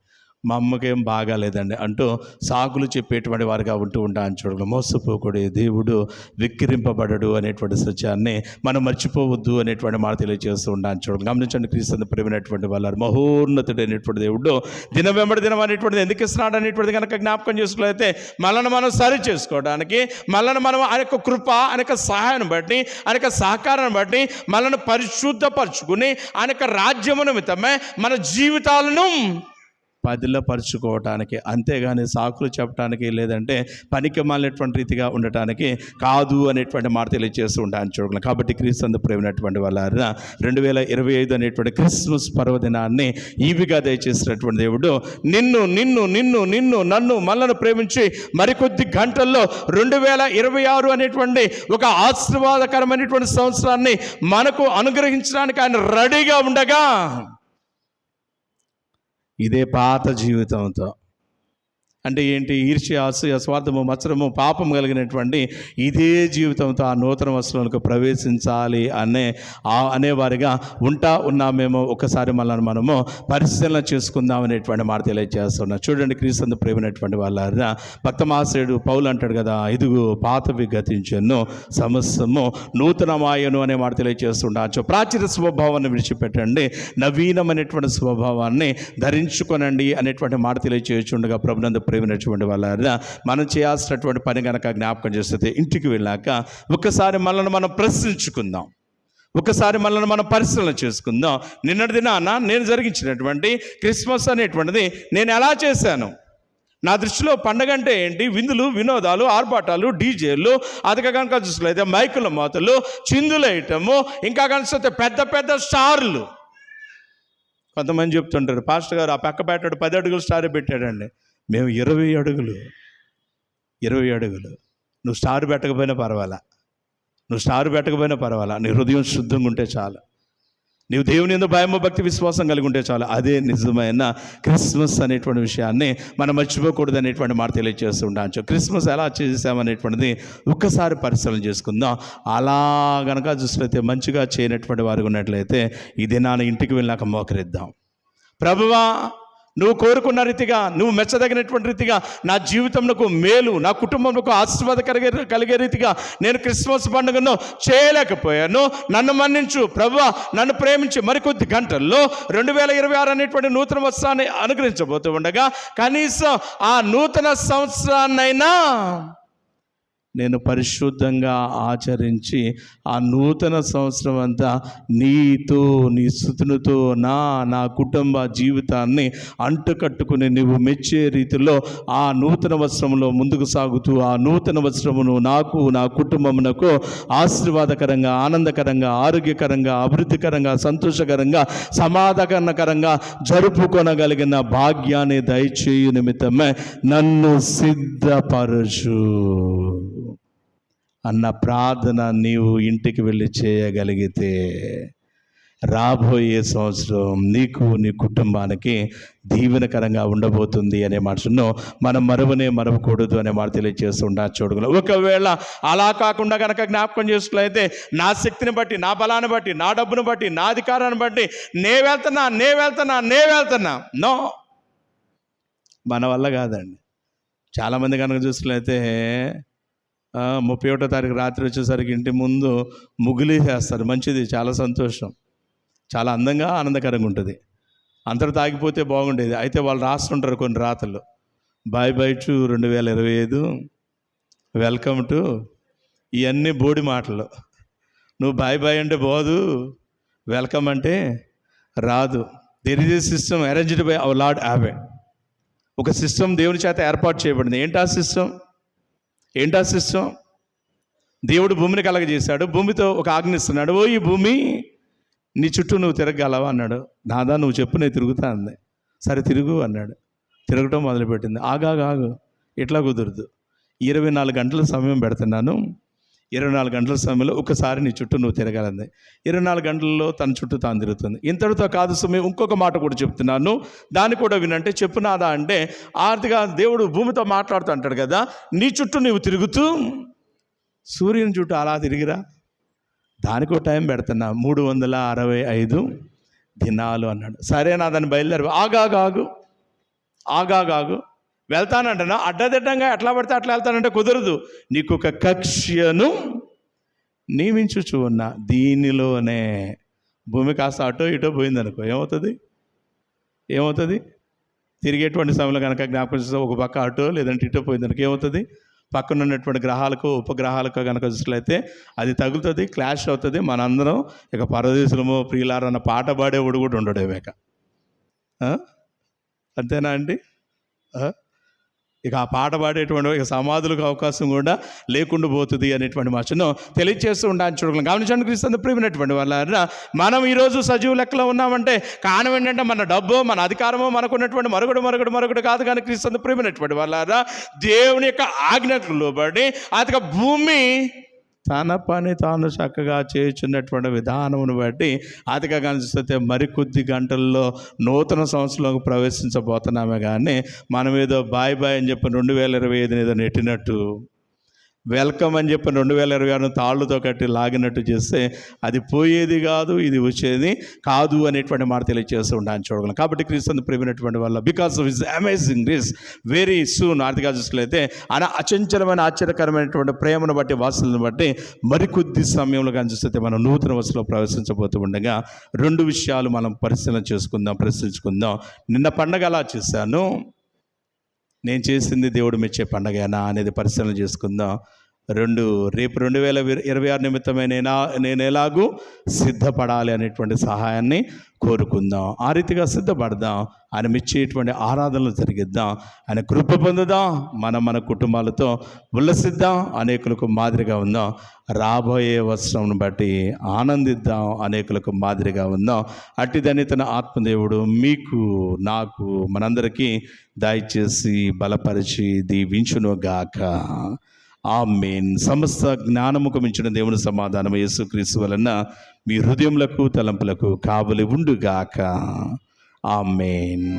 మా అమ్మకేం బాగాలేదండి అంటూ సాకులు చెప్పేటువంటి వారిగా ఉంటూ ఉంటాను చూడగలం. మోసపోకూడే దేవుడు విక్కిరింపబడడు అనేటువంటి సత్యాన్ని మనం మర్చిపోవద్దు అనేటువంటి మాట తెలియజేస్తూ ఉంటాను చూడగలం. గమనించండి, క్రీస్తుని ప్రేమైనటువంటి వాళ్ళారు, మహోన్నతుడైనటువంటి దేవుడు దినం వెంబడి దినం అనేటువంటిది ఎందుకు ఇస్తున్నాడు అనేటువంటిది కనుక జ్ఞాపకం చేసుకున్నట్లయితే మనల్ని మనం సరి చేసుకోవడానికి, మనల్ని మనం ఆయన యొక్క కృప, ఆయన యొక్క సహాయాన్ని బట్టి, ఆయన యొక్క సహకారాన్ని బట్టి మనల్ని పరిశుద్ధపరచుకుని ఆయన యొక్క రాజ్యము నిమిత్తమే మన జీవితాలను పదిలపరుచుకోవటానికి, అంతేగాని సాకులు చెప్పడానికి, లేదంటే పనికి మాలినటువంటి రీతిగా ఉండటానికి కాదు అనేటువంటి మాట తెలియజేస్తూ ఉంటాను చూడగలం. కాబట్టి క్రీస్తు ప్రేమైనటువంటి వాళ్ళ 2025 అనేటువంటి క్రిస్మస్ పర్వదినాన్ని ఈవిగా దయచేసినటువంటి దేవుడు నిన్ను నిన్ను నిన్ను నిన్ను నన్ను మనల్ని ప్రేమించి మరికొద్ది గంటల్లో 2026 అనేటువంటి ఒక ఆశీర్వాదకరమైనటువంటి సంవత్సరాన్ని మనకు అనుగ్రహించడానికి ఆయన రెడీగా ఉండగా, ఇదే పాత జీవితంతో, అంటే ఏంటి, ఈర్ష్య, అసూయ, స్వార్థము, మత్సరము, పాపం కలిగినటువంటి ఇదే జీవితంతో ఆ నూతన వస్త్రాలకు ప్రవేశించాలి అనేవారిగా ఉన్నామేమో ఒకసారి మనము పరిశీలన చేసుకుందాం అనేటువంటి మాట తెలియజేస్తున్నాం. చూడండి, క్రీస్తు ప్రేమైనటువంటి వాళ్ళ భక్తమాశ్రయుడు పౌలు అంటాడు కదా, ఇదిగో పాతవి గతించెను, సమస్తము నూతనమాయను అనే మాట తెలియజేస్తుండొచ్చు. ప్రాచీన స్వభావాన్ని విడిచిపెట్టండి, నవీనమైనటువంటి స్వభావాన్ని ధరించుకొనండి అనేటువంటి మాట తెలియజేస్తుండగా, ప్రభునందు ప్రేమైనటువంటి వాళ్ళ మనం చేయాల్సినటువంటి పని కనుక జ్ఞాపకం చేస్తే, ఇంటికి వెళ్ళాక ఒక్కసారి మనల్ని మనం ప్రశ్నించుకుందాం, ఒకసారి మనల్ని మనం పరిశీలన చేసుకుందాం. నిన్నటి దినాన నేను జరిగించినటువంటి క్రిస్మస్ అనేటువంటిది నేను ఎలా చేశాను? నా దృష్టిలో పండగ అంటే ఏంటి? విందులు, వినోదాలు, ఆర్భాటాలు, డీజేలు, అది కనుక చూసినట్లయితే మైకుల మోతలు, చిందులు వేయటము, ఇంకా కనిపిస్తే పెద్ద పెద్ద స్టార్లు. కొంతమంది చెప్తుంటారు, పాస్టర్ గారు ఆ పక్క పెట్టాడు 10 అడుగుల స్టార్ పెట్టాడండి. మేము 20 అడుగులు. నువ్వు స్టార్ పెట్టకపోయినా పర్వాలా, నీ హృదయం శుద్ధంగా ఉంటే చాలు, నీవు దేవుని యందు భయము, భక్తి, విశ్వాసం కలిగి ఉంటే చాలు. అదే నిజమైన క్రిస్మస్ అనేటువంటి విషయాన్ని మనం మర్చిపోకూడదు అనేటువంటి మాట తెలియజేస్తూ ఉండొచ్చు. క్రిస్మస్ ఎలా చేసామనేటువంటిది ఒక్కసారి పరిశీలన చేసుకుందాం. అలా గనక చూసినట్లయితే, మంచిగా చేయనటువంటి వారు ఉన్నట్లయితే ఈ దినాన ఇంటికి వెళ్ళాక మోకరిద్దాం. ప్రభువా, నువ్వు కోరుకున్న రీతిగా, నువ్వు మెచ్చదగినటువంటి రీతిగా నా జీవితంలో మేలు, నా కుటుంబంలో ఆశీర్వాద కలిగే రీతిగా నేను క్రిస్మస్ పండుగను చేయలేకపోయాను, నన్ను మన్నించు ప్రభువా, నన్ను ప్రేమించి మరికొద్ది గంటల్లో 2026 అనేటువంటి నూతన వస్త్రాన్ని అనుగ్రహించబోతూ ఉండగా, కనీసం ఆ నూతన సంవత్సరాన్నైనా నేను పరిశుద్ధంగా ఆచరించి ఆ నూతన సంవత్సరం అంతా నీతో, నీ స్తుతునితో నా కుటుంబ జీవితాన్ని అంటుకట్టుకుని నువ్వు మెచ్చే రీతిలో ఆ నూతన వస్త్రంలో ముందుకు సాగుతూ, ఆ నూతన వస్త్రమును నాకు, నా కుటుంబమునకు ఆశీర్వాదకరంగా, ఆనందకరంగా, ఆరోగ్యకరంగా, అభివృద్ధికరంగా, సంతోషకరంగా, సమాధానకరంగా జరుపుకొనగలిగిన భాగ్యాన్ని దయచేయు నిమిత్తమే నన్ను సిద్ధపరచు అన్న ప్రార్థన నీవు ఇంటికి వెళ్ళి చేయగలిగితే, రాబోయే సంవత్సరం నీకు, నీ కుటుంబానికి దీవెనకరంగా ఉండబోతుంది అనే మాటను మనం మరవకూడదు అనే మాట తెలియజేస్తూ చూడగలం. ఒకవేళ అలా కాకుండా కనుక జ్ఞాపకం చేసుకున్నట్లయితే, నా శక్తిని బట్టి, నా బలాన్ని బట్టి, నా డబ్బును బట్టి, నా అధికారాన్ని బట్టి నే వెళ్తున్నా నో, మన వల్ల కాదండి. చాలామంది కనుక చూసుకున్నట్లయితే 31వ తారీఖు రాత్రి వచ్చేసరికి ఇంటి ముందు ముగ్గులు వేస్తారు. మంచిది, చాలా సంతోషం, చాలా అందంగా, ఆనందకరంగా ఉంటుంది. అంతటితో ఆగిపోతే బాగుండేది. అయితే వాళ్ళు రాస్తుంటారు కొన్ని రాతలు, bye bye to 2025, welcome to, ఇవన్నీ బోడి మాటలు. నువ్వు బాయ్ బాయ్ అంటే పోదు, వెల్కమ్ అంటే రాదు. There is a system arranged by our Lord యావే. ఒక సిస్టమ్ దేవుని చేత ఏర్పాటు చేయబడింది. ఏంటా సిస్టమ్? దేవుడు భూమిని కలగజేశాడు. భూమితో ఒక ఆజ్ఞిస్తున్నాడు, ఓ ఈ భూమి నీ చుట్టూ నువ్వు తిరగలవా అన్నాడు. నాదా నువ్వు చెప్పు, నేను తిరుగుతా అంది. సరే తిరుగు అన్నాడు. తిరగటం మొదలుపెట్టింది. ఆగు, ఇట్లా కుదరదు. 24 గంటల సమయం పెడుతున్నాను, 24 గంటల సమయంలో ఒకసారి నీ చుట్టూ నువ్వు తిరగాలంది. 24 గంటల్లో తన చుట్టూ తాను తిరుగుతుంది. ఇంతటితో కాదు సమయం, ఇంకొక మాట కూడా చెప్తున్నాను, దాన్ని కూడా వినంటే. చెప్పునాదా అంటే ఆర్థిక దేవుడు భూమితో మాట్లాడుతూ అంటాడు కదా, నీ చుట్టూ నువ్వు తిరుగుతూ సూర్యుని చుట్టూ అలా తిరిగిరా. దానికో టైం పెడుతున్నా, 365 దినాలు అన్నాడు. సరేనా, దాన్ని బయలుదేరి. ఆగాగు వెళ్తానంటనా, అడ్డదిడ్డంగా ఎట్లా పడితే అట్లా వెళ్తానంటే కుదరదు. నీకు ఒక కక్ష్యను నియమించుచు ఉన్నా. దీనిలోనే భూమి కాస్త అటో ఇటో పోయిందనుకో, ఏమవుతుంది? తిరిగేటువంటి సమయంలో కనుక జ్ఞాపకం చేస్తే ఒక పక్క అటో లేదంటే ఇటో పోయిందనుకో ఏమవుతుంది? పక్కన ఉన్నటువంటి గ్రహాలకు ఉపగ్రహాలకు కనుక చూసినట్లయితే అది తగులుతుంది, క్లాష్ అవుతుంది. మనందరం ఇక పరదేశులమో ప్రియులారా అన్న పాట పాడేవాడు కూడా ఉండడమేక. అంతేనా అండి? ఇక ఆ పాట పాడేటువంటి ఇక సమాధులకు అవకాశం కూడా లేకుండా పోతుంది అనేటువంటి మాటను తెలియజేస్తూ ఉండాలని చూడగలం. గమనించండి క్రీస్తు ప్రియమైనటువంటి వాళ్ళ, మనం ఈరోజు సజీవ లెక్కలో ఉన్నామంటే కారణం ఏంటంటే మన డబ్బు, మన అధికారము, మనకున్నటువంటి మరుగుడు కాదు. కానీ క్రీస్తు ప్రియమైనటువంటి వాళ్ళ, దేవుని యొక్క ఆజ్ఞకు లోబడి అతక భూమి తన పని తాను చక్కగా చేయుచున్నటువంటి విధానమును బట్టి అతిగా కనిపిస్తే మరికొద్ది గంటల్లో నూతన సంవత్సరంలోకి ప్రవేశించబోతున్నామే. కానీ మనం ఏదో బాయ్ అని చెప్పి 2025 ఏదో నెట్టినట్టు, వెల్కమ్ అని చెప్పి 2026 తాళ్ళుతో కట్టి లాగినట్టు చేస్తే అది పోయేది కాదు, ఇది వచ్చేది కాదు అనేటువంటి మాట తెలియజేస్తూ ఉండాలని చూడగలం. కాబట్టి క్రీస్తు ప్రేమైనటువంటి వల్ల, because of his amazing grace, very soon ఆర్థిక చూసినట్లయితే అచంచలమైన ఆశ్చర్యకరమైనటువంటి ప్రేమను బట్టి, వాసులను బట్టి మరికొద్ది సమయంలో కానీ చూస్తే మనం నూతన వరుసలో ప్రవేశించబోతూ ఉండగా 2 విషయాలు మనం ప్రశ్నించుకుందాం. నిన్న పండగ అలా చేశాను, నేను చేసింది దేవుడు మెచ్చే పండగనా అనేది పరిశీలన చేసుకుందాం. 2, రేపు 2026 నిమిత్తమే నేను ఎలాగూ సిద్ధపడాలి అనేటువంటి సహాయాన్ని కోరుకుందాం. ఆ రీతిగా సిద్ధపడదాం. ఆయన మెచ్చేటువంటి ఆరాధనలు జరిగిద్దాం. ఆయన కృప పొందుదాం. మన కుటుంబాలతో ఉల్లసిద్దాం. అనేకులకు మాదిరిగా ఉందాం. రాబోయే వస్త్రంను బట్టి ఆనందిద్దాం. అనేకులకు మాదిరిగా ఉందాం. అట్టిదని తన ఆత్మదేవుడు మీకు, నాకు, మనందరికీ దయచేసి బలపరిచి దీవించునుగాక. ఆమేన్. సమస్త జ్ఞానముకు మించిన దేవుని సమాధానం యేసుక్రీస్తు వలన మీ హృదయములకు తలంపులకు కావలి ఉండుగాక. ఆమేన్.